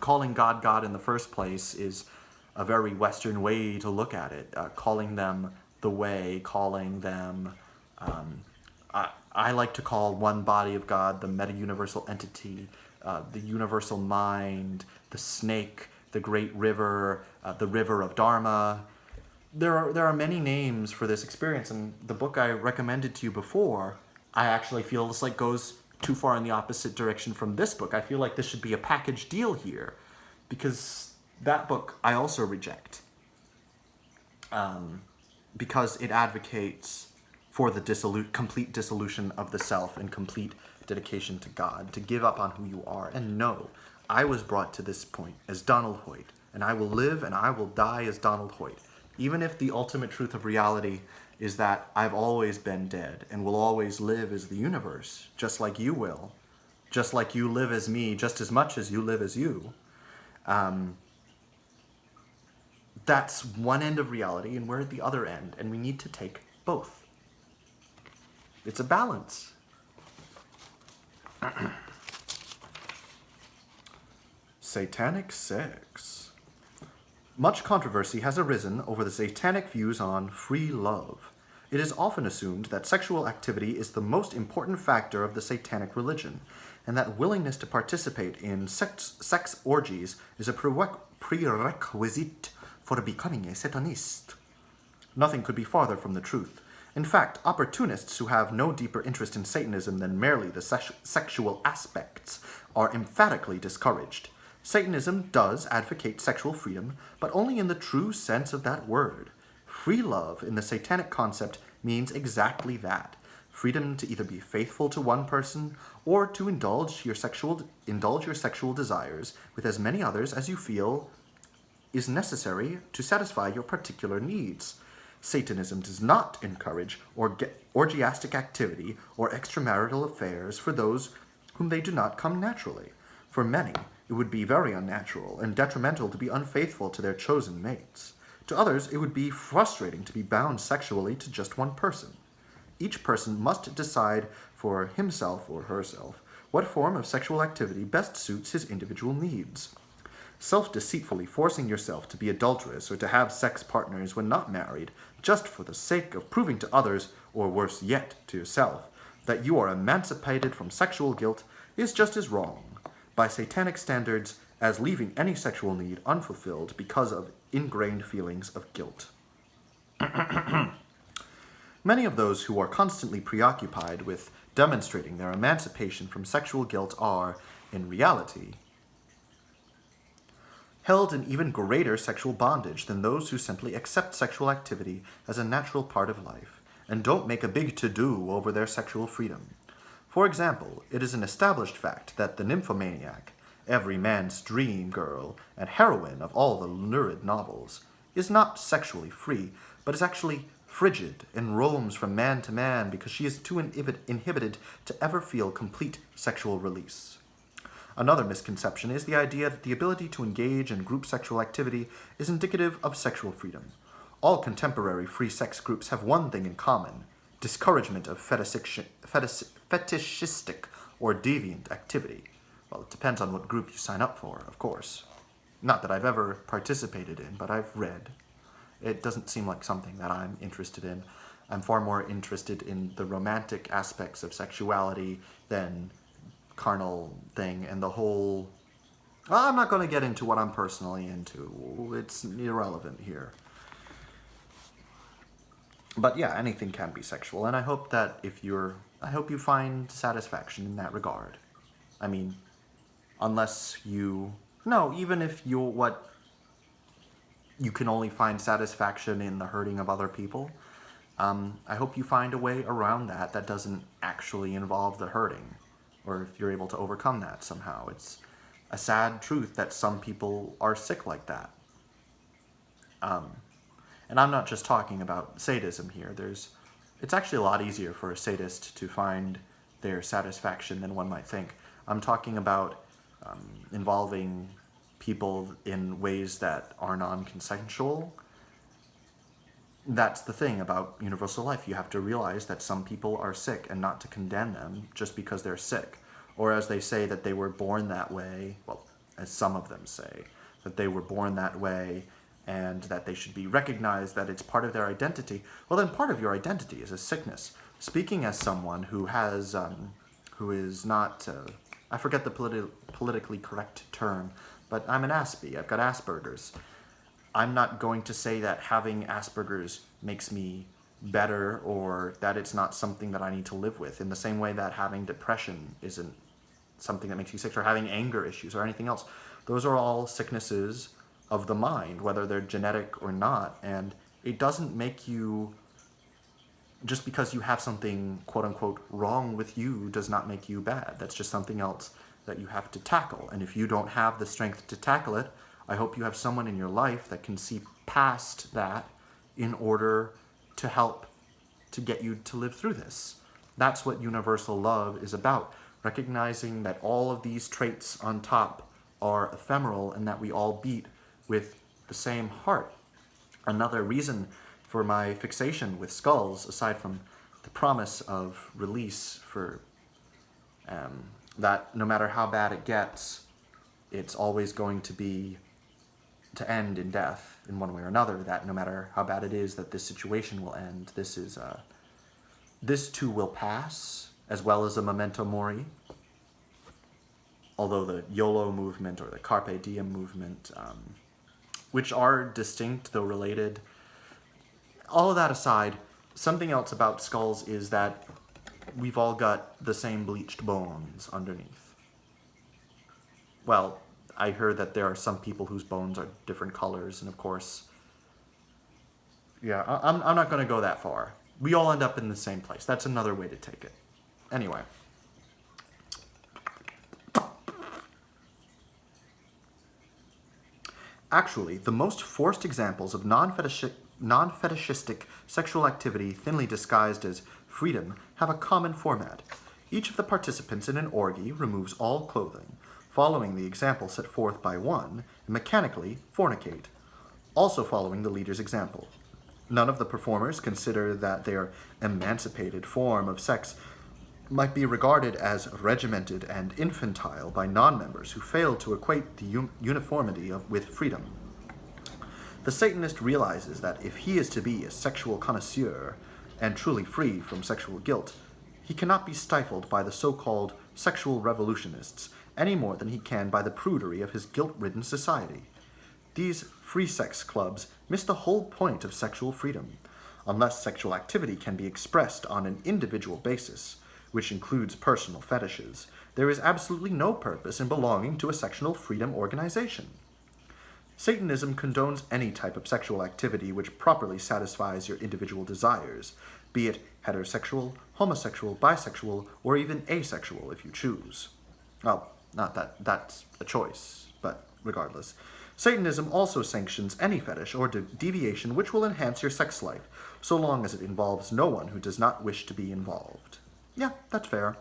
S1: calling God God in the first place is a very Western way to look at it. Calling them the way, calling them I like to call one body of God the meta-universal entity, the universal mind, the snake, the great river, the river of Dharma. There are many names for this experience, and the book I recommended to you before, I actually feel this like goes too far in the opposite direction from this book. I feel like this should be a package deal here, because that book I also reject, because it advocates for the complete dissolution of the self and complete dedication to God, to give up on who you are. And no, I was brought to this point as Donald Hoyt, and I will live and I will die as Donald Hoyt. Even if the ultimate truth of reality is that I've always been dead and will always live as the universe, just like you will, just like you live as me, just as much as you live as you. That's one end of reality, and we're at the other end, and we need to take both. It's a balance. Satanic sex. Much controversy has arisen over the satanic views on free love. It is often assumed that sexual activity is the most important factor of the satanic religion, and that willingness to participate in sex orgies is a prerequisite for becoming a Satanist. Nothing could be farther from the truth. In fact, opportunists who have no deeper interest in Satanism than merely the sexual aspects are emphatically discouraged. Satanism does advocate sexual freedom, but only in the true sense of that word. Free love in the satanic concept means exactly that. Freedom to either be faithful to one person or to indulge your sexual desires with as many others as you feel is necessary to satisfy your particular needs. Satanism does not encourage orgiastic activity or extramarital affairs for those whom they do not come naturally. For many, it would be very unnatural and detrimental to be unfaithful to their chosen mates. To others, it would be frustrating to be bound sexually to just one person. Each person must decide for himself or herself what form of sexual activity best suits his individual needs. Self-deceitfully forcing yourself to be adulterous or to have sex partners when not married, just for the sake of proving to others, or worse yet, to yourself, that you are emancipated from sexual guilt, is just as wrong, by satanic standards, as leaving any sexual need unfulfilled because of ingrained feelings of guilt. Many of those who are constantly preoccupied with demonstrating their emancipation from sexual guilt are, in reality, held in even greater sexual bondage than those who simply accept sexual activity as a natural part of life and don't make a big to-do over their sexual freedom. For example, it is an established fact that the nymphomaniac, every man's dream girl and heroine of all the lurid novels, is not sexually free, but is actually frigid and roams from man to man because she is too inhibited to ever feel complete sexual release. Another misconception is the idea that the ability to engage in group sexual activity is indicative of sexual freedom. All contemporary free sex groups have one thing in common: discouragement of fetishistic or deviant activity. Well, it depends on what group you sign up for, of course. Not that I've ever participated in, but I've read. It doesn't seem like something that I'm interested in. I'm far more interested in the romantic aspects of sexuality than carnal thing, and the whole... Well, I'm not going to get into what I'm personally into. It's irrelevant here. But yeah, anything can be sexual, and I hope that I hope you find satisfaction in that regard. I mean, unless you... No, even if you can only find satisfaction in the hurting of other people, I hope you find a way around that doesn't actually involve the hurting, or if you're able to overcome that somehow. It's a sad truth that some people are sick like that. And I'm not just talking about sadism here. It's actually a lot easier for a sadist to find their satisfaction than one might think. I'm talking about involving people in ways that are non-consensual. That's the thing about universal life. You have to realize that some people are sick and not to condemn them just because they're sick. Or as they say that they were born that way, well, as some of them say, that they were born that way and that they should be recognized, that it's part of their identity. Well, then part of your identity is a sickness.
S2: Speaking as someone who has, who is not, I forget the politically correct term, but I'm an Aspie. I've got Asperger's. I'm not going to say that having Asperger's makes me better or that it's not something that I need to live with, in the same way that having depression isn't something that makes you sick, or having anger issues or anything else. Those are all sicknesses of the mind, whether they're genetic or not, and it doesn't make you, just because you have something quote unquote wrong with you does not make you bad. That's just something else that you have to tackle. And if you don't have the strength to tackle it, I hope you have someone in your life that can see past that in order to help to get you to live through this. That's what universal love is about. Recognizing that all of these traits on top are ephemeral and that we all beat with the same heart. Another reason for my fixation with skulls, aside from the promise of release for that no matter how bad it gets, it's always going to be to end in death in one way or another, that no matter how bad it is that this situation will end, this too will pass, as well as a memento mori. Although the YOLO movement or the Carpe Diem movement, which are distinct though related, all of that aside, something else about skulls is that we've all got the same bleached bones underneath. Well, I heard that there are some people whose bones are different colors, and of course, yeah, I'm not going to go that far. We all end up in the same place. That's another way to take it. Anyway. Actually, the most forced examples of non-fetishistic sexual activity thinly disguised as freedom have a common format. Each of the participants in an orgy removes all clothing, following the example set forth by one, and mechanically fornicate, also following the leader's example. None of the performers consider that their emancipated form of sex might be regarded as regimented and infantile by non-members who fail to equate the uniformity with freedom. The Satanist realizes that if he is to be a sexual connoisseur and truly free from sexual guilt, he cannot be stifled by the so-called sexual revolutionists any more than he can by the prudery of his guilt-ridden society. These free sex clubs miss the whole point of sexual freedom. Unless sexual activity can be expressed on an individual basis, which includes personal fetishes, there is absolutely no purpose in belonging to a sexual freedom organization. Satanism condones any type of sexual activity which properly satisfies your individual desires, be it heterosexual, homosexual, bisexual, or even asexual if you choose. Well, not that that's a choice, but regardless. Satanism also sanctions any fetish or deviation which will enhance your sex life, so long as it involves no one who does not wish to be involved. Yeah, that's fair.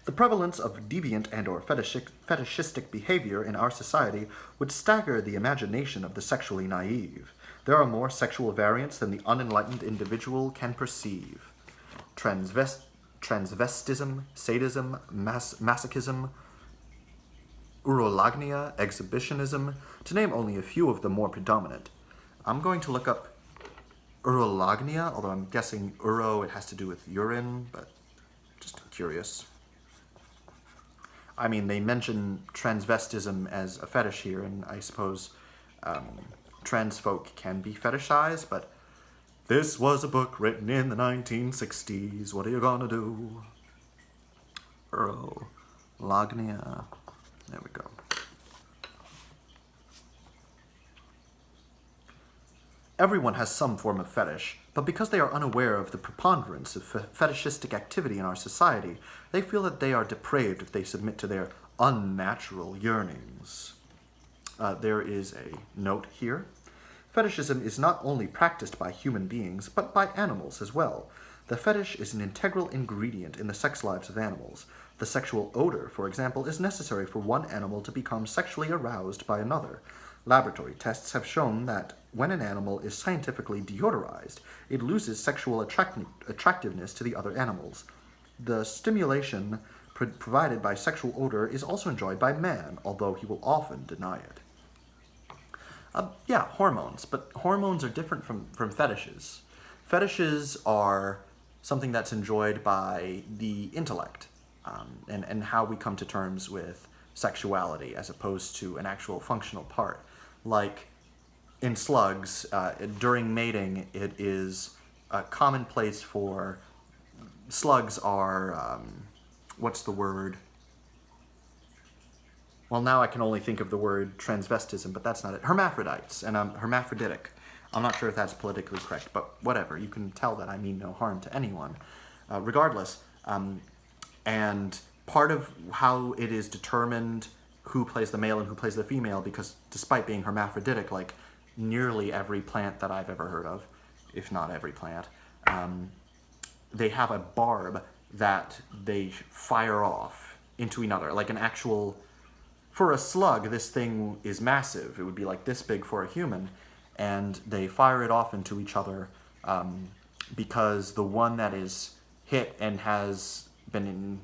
S2: The prevalence of deviant and or fetishistic behavior in our society would stagger the imagination of the sexually naive. There are more sexual variants than the unenlightened individual can perceive. Transvestism, sadism, masochism, urolagnia, exhibitionism, to name only a few of the more predominant. I'm going to look up urolagnia, although I'm guessing it has to do with urine, but just curious. I mean, they mention transvestism as a fetish here, and I suppose trans folk can be fetishized, but this was a book written in the 1960s. What are you gonna do? Urolagnia. There we go. Everyone has some form of fetish, but because they are unaware of the preponderance of fetishistic activity in our society, they feel that they are depraved if they submit to their unnatural yearnings. There is a note here. Fetishism is not only practiced by human beings, but by animals as well. The fetish is an integral ingredient in the sex lives of animals. The sexual odor, for example, is necessary for one animal to become sexually aroused by another. Laboratory tests have shown that when an animal is scientifically deodorized, it loses sexual attractiveness to the other animals. The stimulation provided by sexual odor is also enjoyed by man, although he will often deny it. Yeah, hormones, but hormones are different from fetishes. Fetishes are something that's enjoyed by the intellect, and how we come to terms with sexuality as opposed to an actual functional part. Like in slugs, during mating, it is a commonplace for slugs are, what's the word? Well, now I can only think of the word transvestism, but that's not it. Hermaphrodites, and hermaphroditic. I'm not sure if that's politically correct, but whatever. You can tell that I mean no harm to anyone. Regardless, and part of how it is determined who plays the male and who plays the female, because despite being hermaphroditic, like nearly every plant that I've ever heard of, if not every plant, they have a barb that they fire off into another, like an actual... For a slug, this thing is massive. It would be like this big for a human, and they fire it off into each other because the one that is hit and has been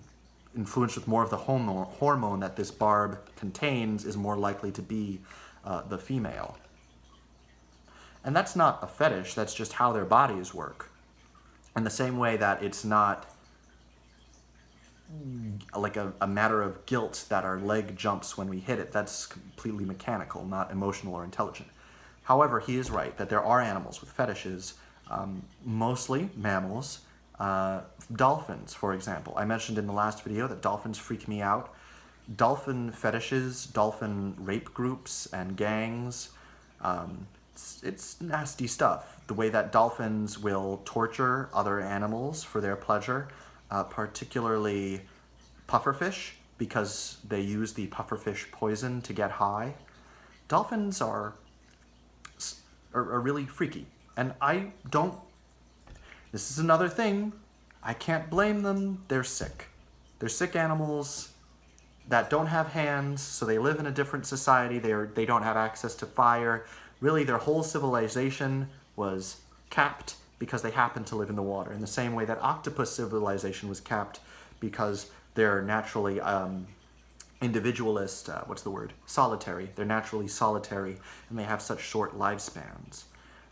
S2: influenced with more of the hormone that this barb contains is more likely to be the female. And that's not a fetish, that's just how their bodies work. In the same way that it's not like a matter of guilt that our leg jumps when we hit it. That's completely mechanical, not emotional or intelligent. However, he is right that there are animals with fetishes, mostly mammals. Dolphins, for example. I mentioned in the last video that dolphins freak me out. Dolphin fetishes, dolphin rape groups and gangs, it's nasty stuff. The way that dolphins will torture other animals for their pleasure, particularly pufferfish, because they use the pufferfish poison to get high. Dolphins are really freaky, and I don't... This is another thing. I can't blame them. They're sick. They're sick animals that don't have hands, so they live in a different society. They don't have access to fire. Really, their whole civilization was capped because they happen to live in the water, in the same way that octopus civilization was capped because they're naturally individualist, solitary. They're naturally solitary, and they have such short lifespans.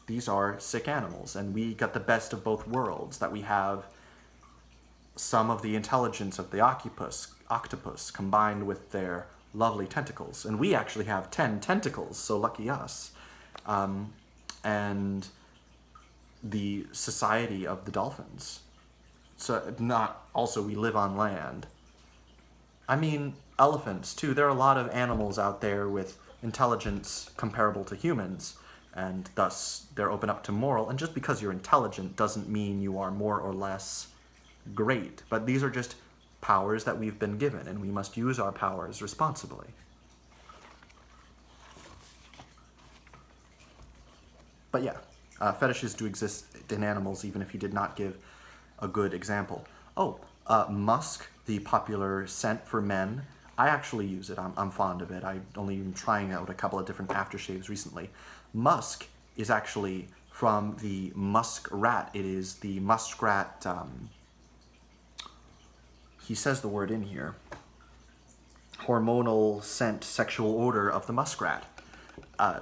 S2: These are sick animals, and we got the best of both worlds, that we have some of the intelligence of the octopus combined with their lovely tentacles. And we actually have 10 tentacles, so lucky us. And the society of the dolphins. So we live on land. I mean, elephants too. There are a lot of animals out there with intelligence comparable to humans, and thus they're open up to moral. And just because you're intelligent doesn't mean you are more or less great. But these are just powers that we've been given, and we must use our powers responsibly. But yeah, fetishes do exist in animals, even if you did not give a good example. Musk, the popular scent for men. I actually use it. I'm fond of it. I only been trying out a couple of different aftershaves recently. Musk is actually from the muskrat. It is the muskrat, he says the word in here, hormonal scent sexual odor of the muskrat.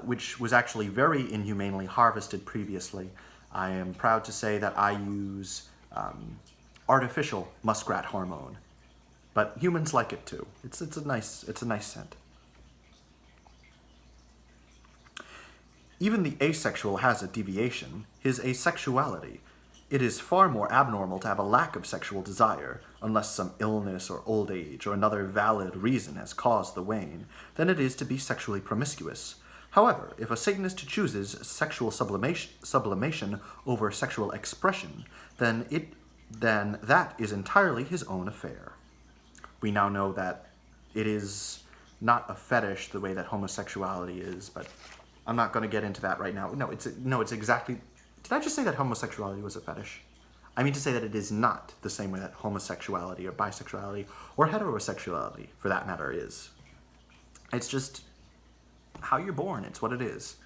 S2: Which was actually very inhumanely harvested previously. I am proud to say that I use artificial muskrat hormone, but humans like it too. It's a nice scent. Even the asexual has a deviation, his asexuality. It is far more abnormal to have a lack of sexual desire, unless some illness or old age or another valid reason has caused the wane, than it is to be sexually promiscuous. However, if a Satanist chooses sexual sublimation over sexual expression, then that is entirely his own affair. We now know that it is not a fetish the way that homosexuality is, but I'm not going to get into that right now. No, it's exactly... Did I just say that homosexuality was a fetish? I mean to say that it is not the same way that homosexuality or bisexuality or heterosexuality, for that matter, is. It's just how you're born. It's what it is.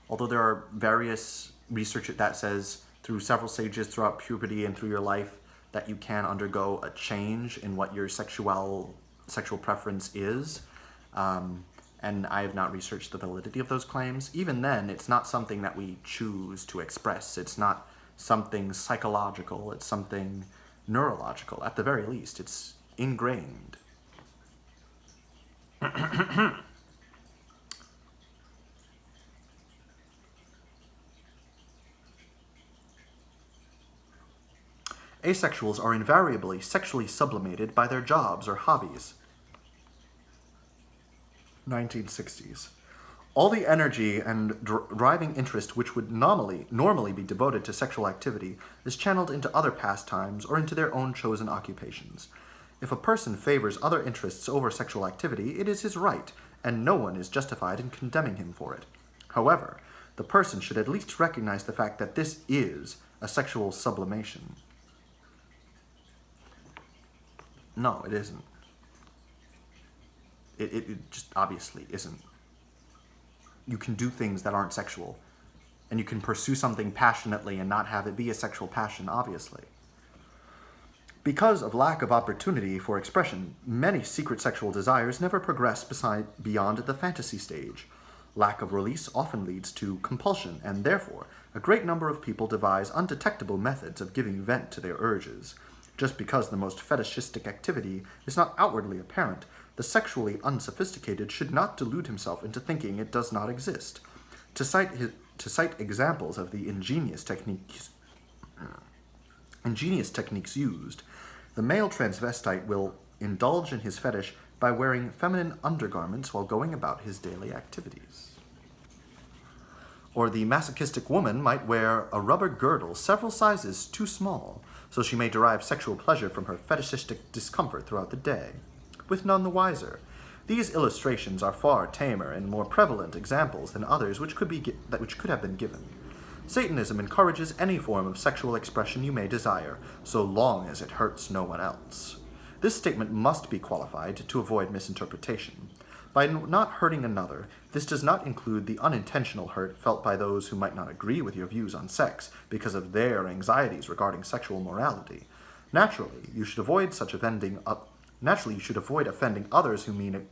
S2: Although there are various research that says through several stages throughout puberty and through your life that you can undergo a change in what your sexual preference is. And I have not researched the validity of those claims. Even then, it's not something that we choose to express. It's not something psychological, it's something neurological. At the very least, it's ingrained. Asexuals are invariably sexually sublimated by their jobs or hobbies. 1960s. All the energy and driving interest which would normally be devoted to sexual activity is channeled into other pastimes or into their own chosen occupations. If a person favors other interests over sexual activity, it is his right, and no one is justified in condemning him for it. However, the person should at least recognize the fact that this is a sexual sublimation. No, it isn't. It just obviously isn't. You can do things that aren't sexual, and you can pursue something passionately and not have it be a sexual passion, obviously. Because of lack of opportunity for expression, many secret sexual desires never progress beyond the fantasy stage. Lack of release often leads to compulsion, and therefore, a great number of people devise undetectable methods of giving vent to their urges. Just because the most fetishistic activity is not outwardly apparent, the sexually unsophisticated should not delude himself into thinking it does not exist. To cite examples of the ingenious techniques used, the male transvestite will indulge in his fetish by wearing feminine undergarments while going about his daily activities. Or the masochistic woman might wear a rubber girdle several sizes too small, so she may derive sexual pleasure from her fetishistic discomfort throughout the day, with none the wiser. These illustrations are far tamer and more prevalent examples than others which could have been given. Satanism encourages any form of sexual expression you may desire, so long as it hurts no one else. This statement must be qualified to avoid misinterpretation. By not hurting another, this does not include the unintentional hurt felt by those who might not agree with your views on sex because of their anxieties regarding sexual morality. Naturally, you should avoid offending others who mean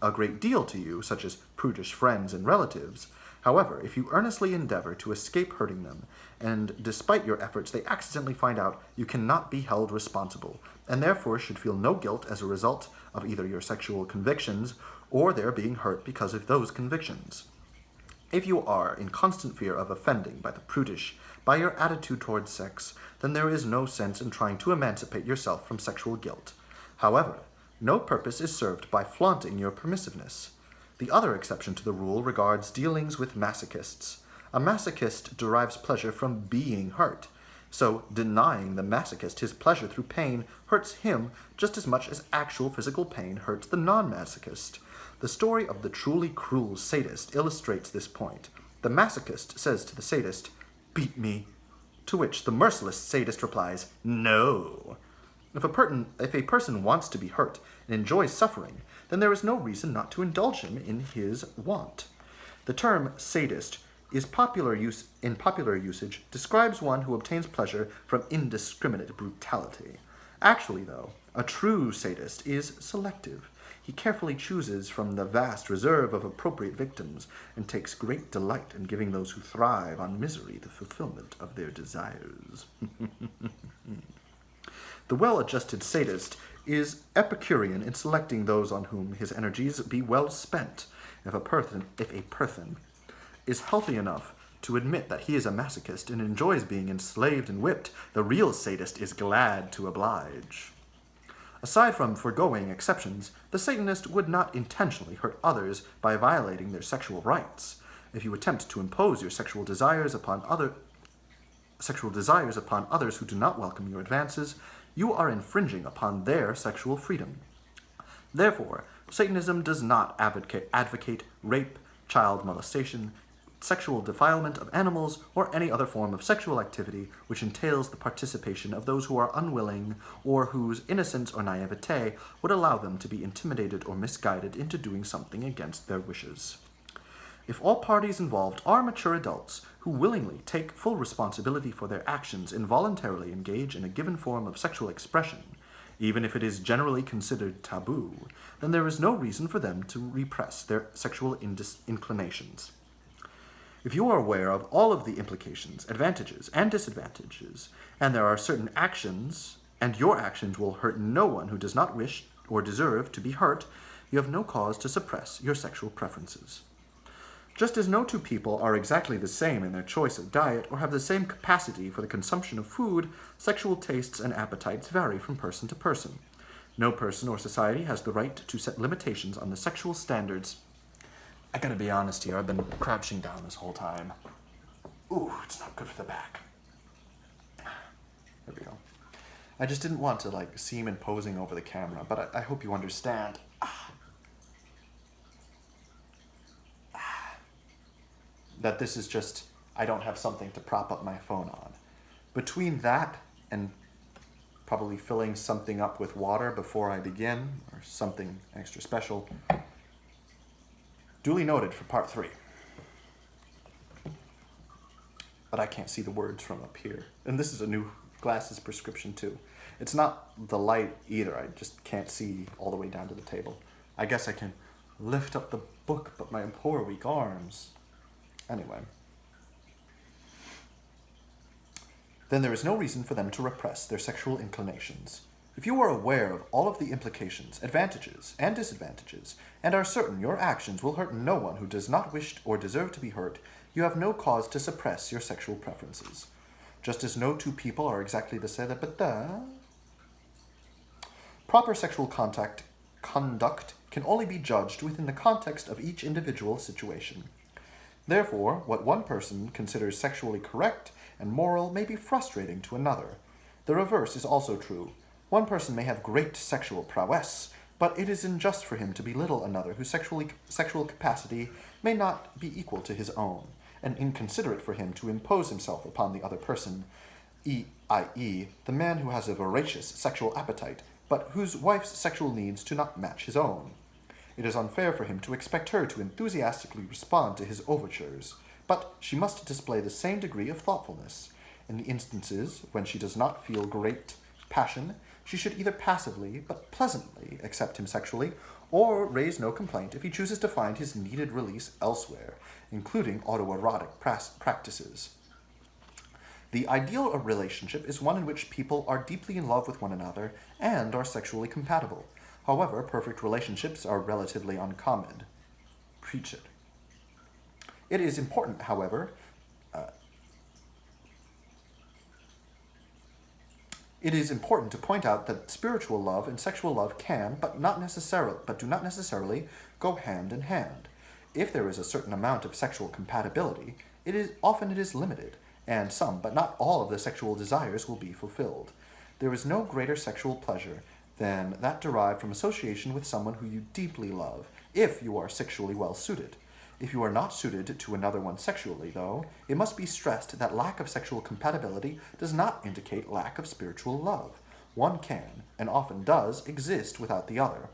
S2: a great deal to you, such as prudish friends and relatives. However, if you earnestly endeavor to escape hurting them, and despite your efforts they accidentally find out, you cannot be held responsible, and therefore should feel no guilt as a result of either your sexual convictions or their being hurt because of those convictions. If you are in constant fear of offending by the prudish by your attitude towards sex, then there is no sense in trying to emancipate yourself from sexual guilt. However, no purpose is served by flaunting your permissiveness. The other exception to the rule regards dealings with masochists. A masochist derives pleasure from being hurt, so denying the masochist his pleasure through pain hurts him just as much as actual physical pain hurts the non-masochist. The story of the truly cruel sadist illustrates this point. The masochist says to the sadist, "Beat me," to which the merciless sadist replies, "No." If a person wants to be hurt and enjoys suffering, then there is no reason not to indulge him in his want. The term sadist in popular usage describes one who obtains pleasure from indiscriminate brutality. Actually, though, a true sadist is selective. He carefully chooses from the vast reserve of appropriate victims and takes great delight in giving those who thrive on misery the fulfillment of their desires. The well-adjusted sadist is Epicurean in selecting those on whom his energies be well spent. If a person is healthy enough to admit that he is a masochist and enjoys being enslaved and whipped, the real sadist is glad to oblige. Aside from foregoing exceptions, the Satanist would not intentionally hurt others by violating their sexual rights. If you attempt to impose your sexual desires upon others who do not welcome your advances, you are infringing upon their sexual freedom. Therefore, Satanism does not advocate rape, child molestation, sexual defilement of animals, or any other form of sexual activity which entails the participation of those who are unwilling or whose innocence or naivete would allow them to be intimidated or misguided into doing something against their wishes. If all parties involved are mature adults who willingly take full responsibility for their actions and voluntarily engage in a given form of sexual expression, even if it is generally considered taboo, then there is no reason for them to repress their sexual inclinations. If you are aware of all of the implications, advantages, and disadvantages, and there are certain actions, and your actions will hurt no one who does not wish or deserve to be hurt, you have no cause to suppress your sexual preferences. Just as no two people are exactly the same in their choice of diet or have the same capacity for the consumption of food, sexual tastes and appetites vary from person to person. No person or society has the right to set limitations on the sexual standards. I gotta be honest here, I've been crouching down this whole time. Ooh, it's not good for the back. There we go. I just didn't want to seem imposing over the camera, but I hope you understand. That this is just, I don't have something to prop up my phone on. Between that and probably filling something up with water before I begin, or something extra special, duly noted for part 3. But I can't see the words from up here. And this is a new glasses prescription too. It's not the light either, I just can't see all the way down to the table. I guess I can lift up the book, but my poor weak arms. Anyway. Then there is no reason for them to repress their sexual inclinations. If you are aware of all of the implications, advantages, and disadvantages, and are certain your actions will hurt no one who does not wish or deserve to be hurt, you have no cause to suppress your sexual preferences. Just as no two people are exactly the same, proper sexual conduct can only be judged within the context of each individual situation. Therefore, what one person considers sexually correct and moral may be frustrating to another. The reverse is also true. One person may have great sexual prowess, but it is unjust for him to belittle another whose sexual capacity may not be equal to his own, and inconsiderate for him to impose himself upon the other person, i.e., the man who has a voracious sexual appetite, but whose wife's sexual needs do not match his own. It is unfair for him to expect her to enthusiastically respond to his overtures, but she must display the same degree of thoughtfulness. In the instances when she does not feel great passion, she should either passively but pleasantly accept him sexually, or raise no complaint if he chooses to find his needed release elsewhere, including autoerotic practices. The ideal relationship is one in which people are deeply in love with one another and are sexually compatible. However, perfect relationships are relatively uncommon. Preach it. It is important, however, to point out that spiritual love and sexual love can, but do not necessarily go hand in hand. If there is a certain amount of sexual compatibility, it is limited, and some, but not all, of the sexual desires will be fulfilled. There is no greater sexual pleasure than that derived from association with someone who you deeply love, if you are sexually well suited. If you are not suited to another one sexually, though, it must be stressed that lack of sexual compatibility does not indicate lack of spiritual love. One can, and often does, exist without the other.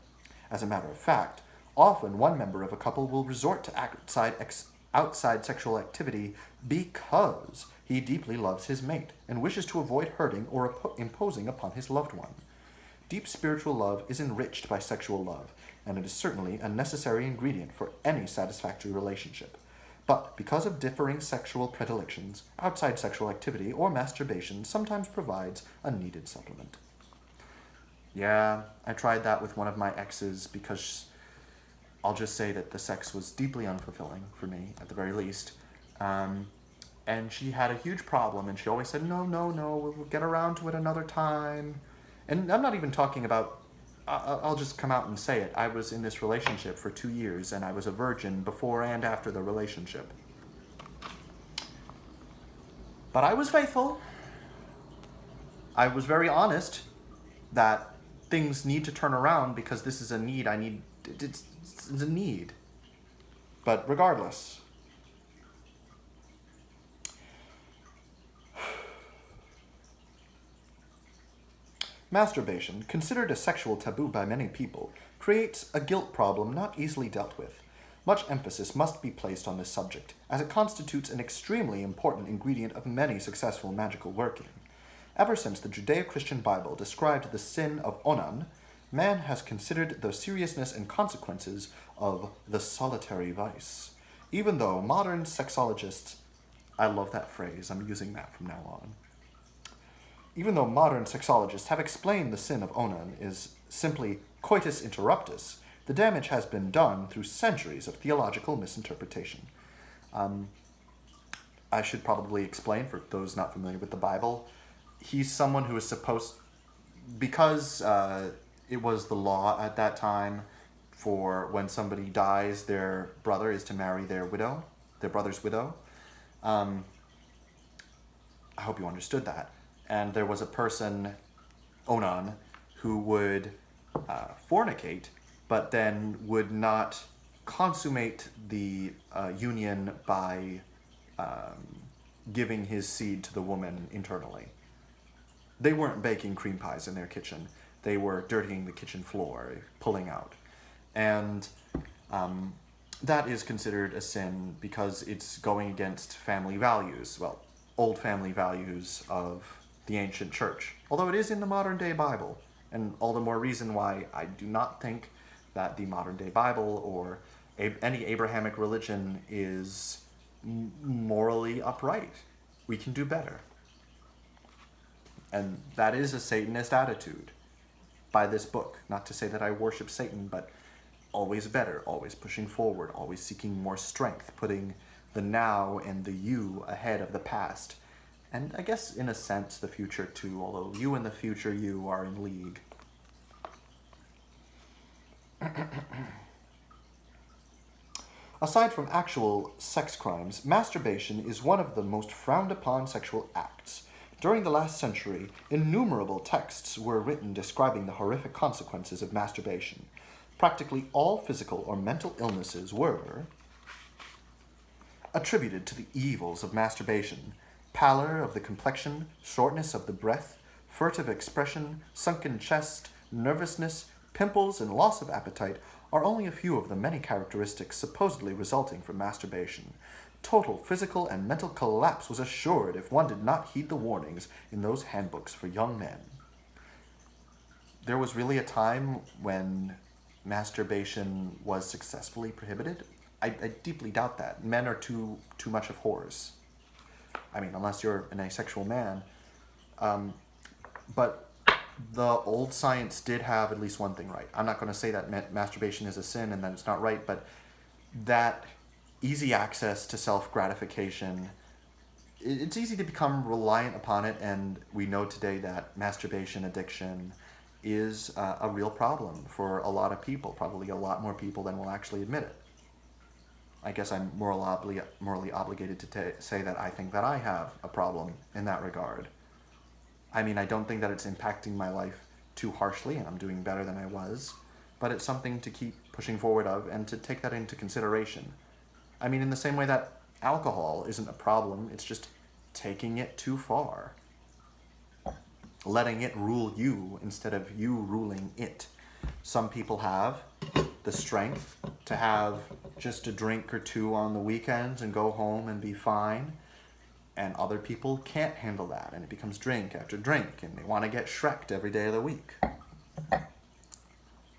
S2: As a matter of fact, often one member of a couple will resort to outside sexual activity because he deeply loves his mate and wishes to avoid hurting or imposing upon his loved one. Deep spiritual love is enriched by sexual love, and it is certainly a necessary ingredient for any satisfactory relationship. But because of differing sexual predilections, outside sexual activity or masturbation sometimes provides a needed supplement. Yeah, I tried that with one of my exes because I'll just say that the sex was deeply unfulfilling for me, at the very least. And she had a huge problem, and she always said, no, we'll get around to it another time. And I'm not even talking about, I'll just come out and say it. I was in this relationship for 2 years, and I was a virgin before and after the relationship. But I was faithful. I was very honest that things need to turn around because this is a need. It's a need. But regardless, masturbation, considered a sexual taboo by many people, creates a guilt problem not easily dealt with. Much emphasis must be placed on this subject, as it constitutes an extremely important ingredient of many successful magical working. Ever since the Judeo-Christian Bible described the sin of Onan, man has considered the seriousness and consequences of the solitary vice. Even though modern sexologists, I love that phrase, I'm using that from now on. Even though modern sexologists have explained the sin of onan is simply coitus interruptus, the damage has been done through centuries of theological misinterpretation. I should probably explain, for those not familiar with the Bible, he's someone who is supposed, because it was the law at that time for when somebody dies, their brother is to marry their brother's widow. I hope you understood that. And there was a person, Onan, who would fornicate, but then would not consummate the union by giving his seed to the woman internally. They weren't baking cream pies in their kitchen. They were dirtying the kitchen floor, pulling out. And that is considered a sin because it's going against family values, well, old family values of the ancient church. Although it is in the modern day Bible, and all the more reason why I do not think that the modern day Bible or any Abrahamic religion is morally upright. We can do better. And that is a Satanist attitude by this book. Not to say that I worship Satan, but always better, always pushing forward, always seeking more strength, putting the now and the you ahead of the past. And I guess in a sense the future too, although you and the future you are in league. Aside from actual sex crimes, masturbation is one of the most frowned upon sexual acts. During the last century, innumerable texts were written describing the horrific consequences of masturbation. Practically all physical or mental illnesses were attributed to the evils of masturbation. Pallor of the complexion, shortness of the breath, furtive expression, sunken chest, nervousness, pimples, and loss of appetite are only a few of the many characteristics supposedly resulting from masturbation. Total physical and mental collapse was assured if one did not heed the warnings in those handbooks for young men. There was really a time when masturbation was successfully prohibited. I deeply doubt that. Men are too much of whores. I mean, unless you're an asexual man. But the old science did have at least one thing right. I'm not going to say that masturbation is a sin and that it's not right, but that easy access to self-gratification, it's easy to become reliant upon it, and we know today that masturbation addiction is a real problem for a lot of people, probably a lot more people than will actually admit it. I guess I'm morally obligated to say that I think that I have a problem in that regard. I mean, I don't think that it's impacting my life too harshly, and I'm doing better than I was, but it's something to keep pushing forward of and to take that into consideration. I mean, in the same way that alcohol isn't a problem, it's just taking it too far. Letting it rule you instead of you ruling it. Some people have the strength to have just a drink or two on the weekends and go home and be fine. And other people can't handle that, and it becomes drink after drink, and they want to get Shrek'd every day of the week. A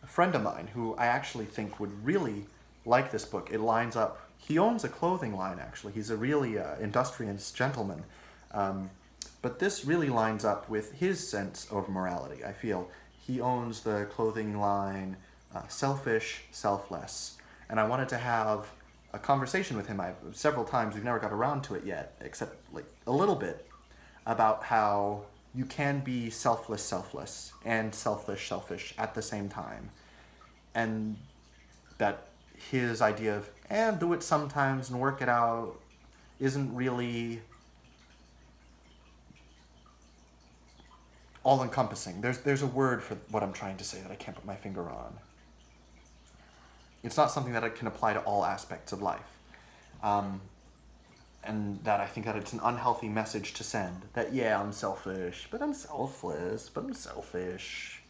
S2: friend of mine, who I actually think would really like this book, it lines up. He owns a clothing line, actually. He's a really industrious gentleman. But this really lines up with his sense of morality, I feel. He owns the clothing line Selfish, Selfless. And I wanted to have a conversation with him several times. We've never got around to it yet, except like a little bit, about how you can be selfless, and selfish at the same time. And that his idea of, and do it sometimes and work it out, isn't really all-encompassing. There's a word for what I'm trying to say that I can't put my finger on. It's not something that it can apply to all aspects of life. And that I think that it's an unhealthy message to send. That, yeah, I'm selfish, but I'm selfless, but I'm selfish.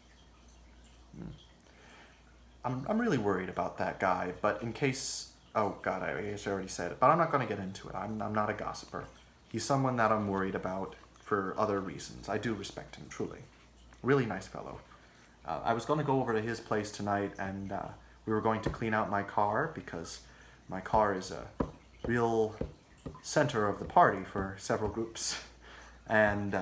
S2: I'm really worried about that guy, but in case... Oh, God, I guess I already said it, but I'm not going to get into it. I'm not a gossiper. He's someone that I'm worried about for other reasons. I do respect him, truly. Really nice fellow. I was going to go over to his place tonight, and we were going to clean out my car, because my car is real center of the party for several groups, and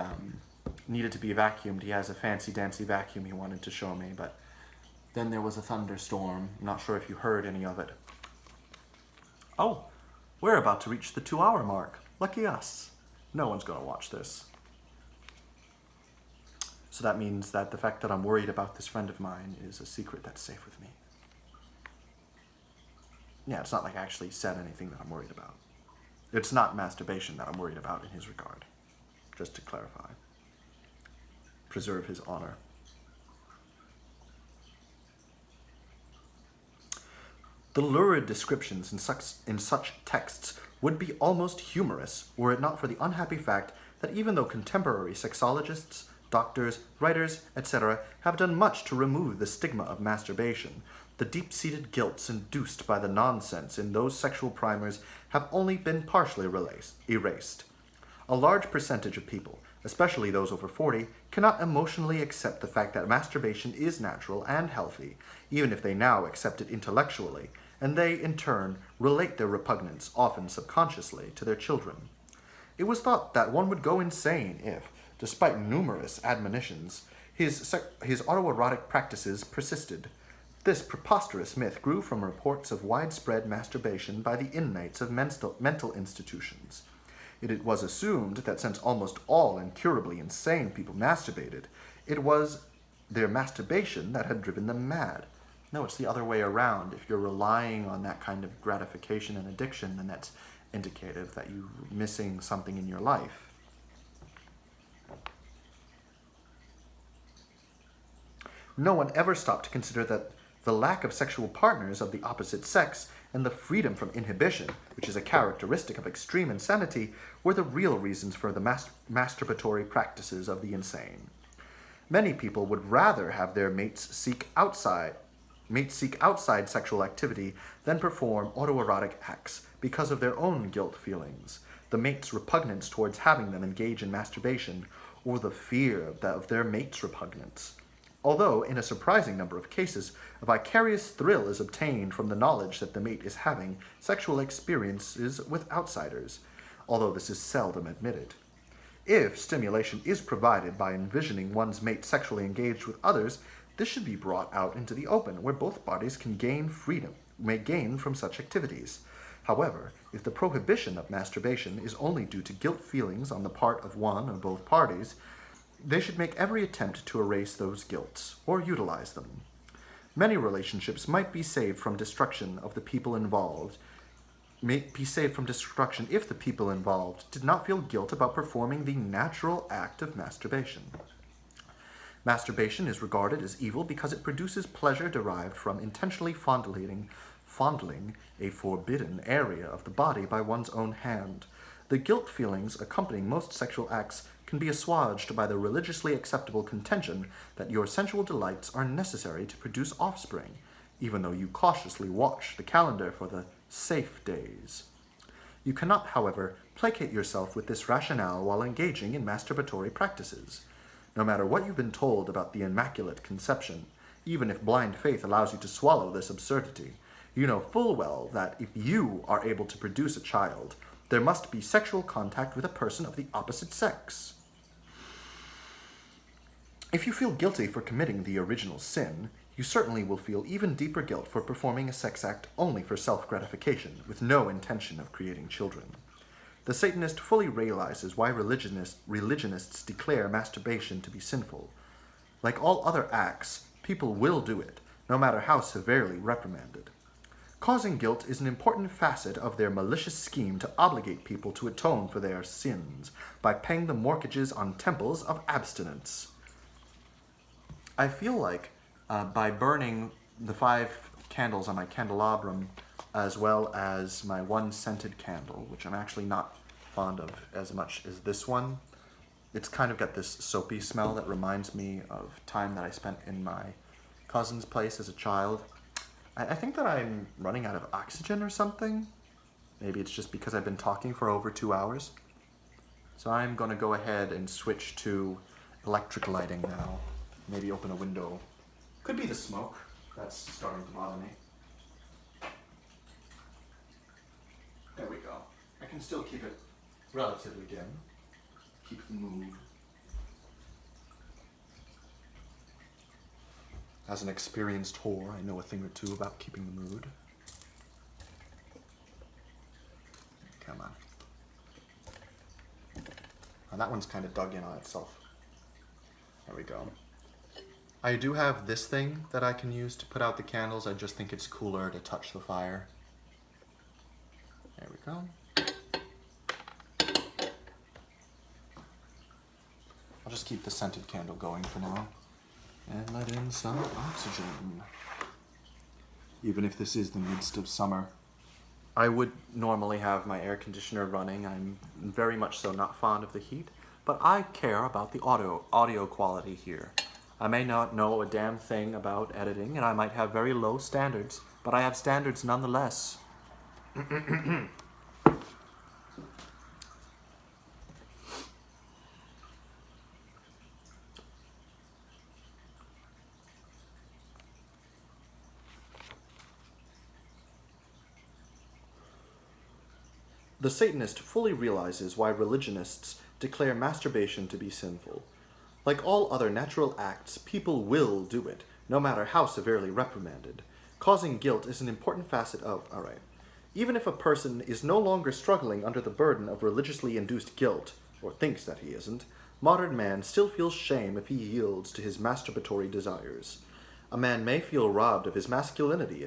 S2: needed to be vacuumed. He has a fancy dancy vacuum he wanted to show me, but then there was a thunderstorm. I'm not sure if you heard any of it. Oh, we're about to reach the 2-hour mark. Lucky us. No one's going to watch this. So that means that the fact that I'm worried about this friend of mine is a secret that's safe with me. Yeah, it's not like I actually said anything that I'm worried about. It's not masturbation that I'm worried about in his regard. Just to clarify. Preserve his honor. The lurid descriptions in such texts would be almost humorous were it not for the unhappy fact that even though contemporary sexologists, doctors, writers, etc. have done much to remove the stigma of masturbation, the deep-seated guilts induced by the nonsense in those sexual primers have only been partially erased. A large percentage of people, especially those over 40, cannot emotionally accept the fact that masturbation is natural and healthy, even if they now accept it intellectually, and they, in turn, relate their repugnance, often subconsciously, to their children. It was thought that one would go insane if, despite numerous admonitions, his autoerotic practices persisted. This preposterous myth grew from reports of widespread masturbation by the inmates of mental institutions. It was assumed that since almost all incurably insane people masturbated, it was their masturbation that had driven them mad. No, it's the other way around. If you're relying on that kind of gratification and addiction, then that's indicative that you're missing something in your life. No one ever stopped to consider that the lack of sexual partners of the opposite sex and the freedom from inhibition, which is a characteristic of extreme insanity, were the real reasons for the masturbatory practices of the insane. Many people would rather have their mates seek outside sexual activity than perform autoerotic acts because of their own guilt feelings, the mate's repugnance towards having them engage in masturbation, or the fear of their mate's repugnance. Although, in a surprising number of cases, a vicarious thrill is obtained from the knowledge that the mate is having sexual experiences with outsiders, although this is seldom admitted. If stimulation is provided by envisioning one's mate sexually engaged with others, this should be brought out into the open, where both parties may gain from such activities. However, if the prohibition of masturbation is only due to guilt feelings on the part of one or both parties, they should make every attempt to erase those guilts, or utilize them. Many relationships might be saved from destruction if the people involved did not feel guilt about performing the natural act of masturbation. Masturbation is regarded as evil because it produces pleasure derived from intentionally fondling a forbidden area of the body by one's own hand. The guilt feelings accompanying most sexual acts can be assuaged by the religiously acceptable contention that your sensual delights are necessary to produce offspring, even though you cautiously watch the calendar for the safe days. You cannot, however, placate yourself with this rationale while engaging in masturbatory practices. No matter what you've been told about the Immaculate Conception, even if blind faith allows you to swallow this absurdity, you know full well that if you are able to produce a child, there must be sexual contact with a person of the opposite sex. If you feel guilty for committing the original sin, you certainly will feel even deeper guilt for performing a sex act only for self-gratification, with no intention of creating children. The Satanist fully realizes why religionists declare masturbation to be sinful. Like all other acts, people will do it, no matter how severely reprimanded. Causing guilt is an important facet of their malicious scheme to obligate people to atone for their sins by paying the mortgages on temples of abstinence. I feel like by burning the 5 candles on my candelabrum, as well as my one scented candle, which I'm actually not fond of as much as this one, it's kind of got this soapy smell that reminds me of time that I spent in my cousin's place as a child. I think that I'm running out of oxygen or something. Maybe it's just because I've been talking for over 2 hours. So I'm going to go ahead and switch to electric lighting now. Maybe open a window. Could be the smoke that's starting to bother me. There we go. can still keep it relatively dim. Keep the mood. As an experienced whore, I know a thing or two about keeping the mood. Come on. Oh, that one's kind of dug in on itself. There we go. I do have this thing that I can use to put out the candles. I just think it's cooler to touch the fire. There we go. I'll just keep the scented candle going for now. And let in some oxygen. Even if this is the midst of summer. I would normally have my air conditioner running. I'm very much so not fond of the heat, but I care about the audio quality here. I may not know a damn thing about editing, and I might have very low standards, but I have standards nonetheless. The Satanist fully realizes why religionists declare masturbation to be sinful. Like all other natural acts, people will do it, no matter how severely reprimanded. Causing guilt is an important facet of... Alright. Even if a person is no longer struggling under the burden of religiously induced guilt, or thinks that he isn't, modern man still feels shame if he yields to his masturbatory desires. A man may feel robbed of his masculinity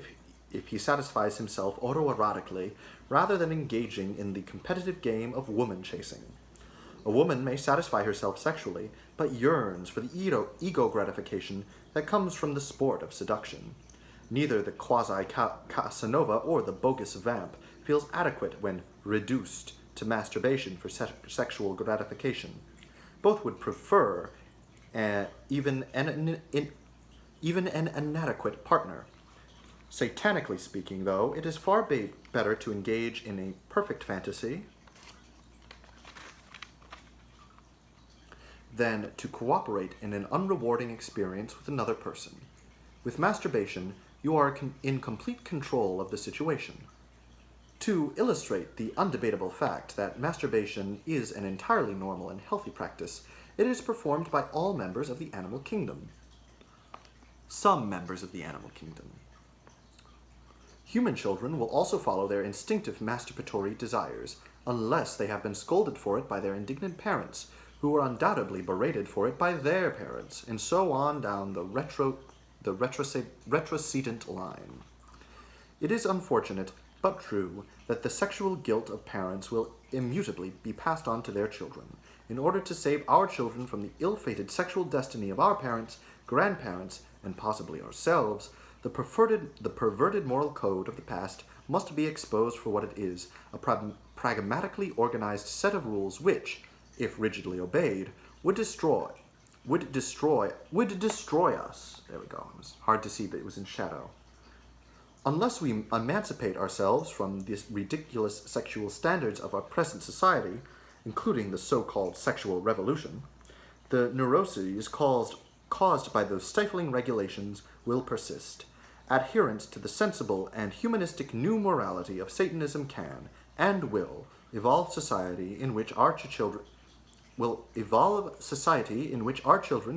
S2: if he satisfies himself autoerotically rather than engaging in the competitive game of woman chasing. A woman may satisfy herself sexually, but yearns for the ego gratification that comes from the sport of seduction. Neither the quasi-Casanova or the bogus vamp feels adequate when reduced to masturbation for sexual gratification. Both would prefer even an inadequate partner. Satanically speaking, though, it is far better to engage in a perfect fantasy than to cooperate in an unrewarding experience with another person. With masturbation, you are in complete control of the situation. To illustrate the undebatable fact that masturbation is an entirely normal and healthy practice, it is performed by all members of the animal kingdom. Some members of the animal kingdom. Human children will also follow their instinctive masturbatory desires, unless they have been scolded for it by their indignant parents, who were undoubtedly berated for it by their parents, and so on down the retrocedent line. It is unfortunate, but true, that the sexual guilt of parents will immutably be passed on to their children. In order to save our children from the ill-fated sexual destiny of our parents, grandparents, and possibly ourselves, the perverted moral code of the past must be exposed for what it is, a pragmatically organized set of rules which, if rigidly obeyed, would destroy us. There we go. It was hard to see, but it was in shadow. Unless we emancipate ourselves from these ridiculous sexual standards of our present society, including the so-called sexual revolution, the neuroses caused by those stifling regulations will persist. Adherence to the sensible and humanistic new morality of Satanism can, and will, evolve society in which our children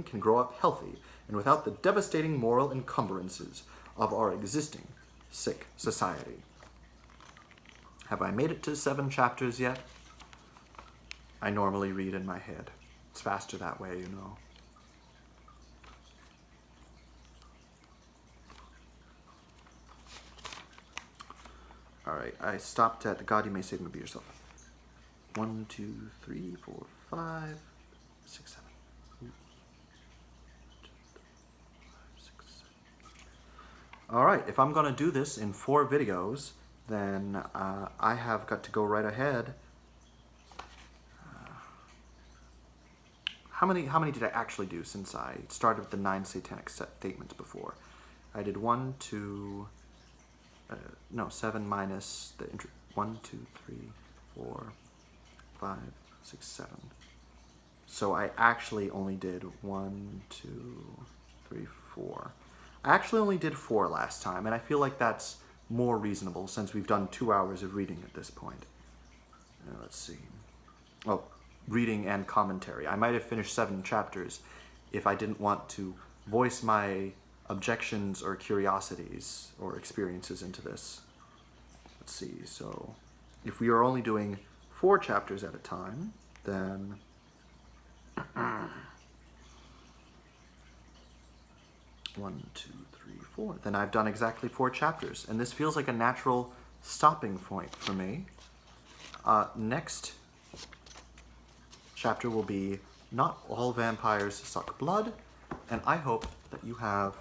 S2: can grow up healthy and without the devastating moral encumbrances of our existing sick society. Have I made it to 7 chapters yet? I normally read in my head. It's faster that way, you know. Alright, I stopped at God, you may save me, be yourself. 1, 2, 3, 4, 5, 6, 7. Alright, if I'm going to do this in 4 videos, then I have got to go right ahead. How many did I actually do since I started with the 9 satanic statements before? I did 1, 2, 7 minus the 1, 2, 3, 4, 5, 6, 7. So I actually only did 1, 2, 3, 4. I actually only did 4 last time, and I feel like that's more reasonable since we've done 2 hours of reading at this point. Let's see. Well, reading and commentary. I might have finished 7 chapters if I didn't want to voice my objections or curiosities or experiences into this. Let's see. So, if we are only doing 4 chapters at a time, then 1, 2, 3, 4. Then I've done exactly 4 chapters, and this feels like a natural stopping point for me. Next chapter will be Not All Vampires Suck Blood, and I hope that you have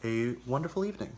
S2: a wonderful evening.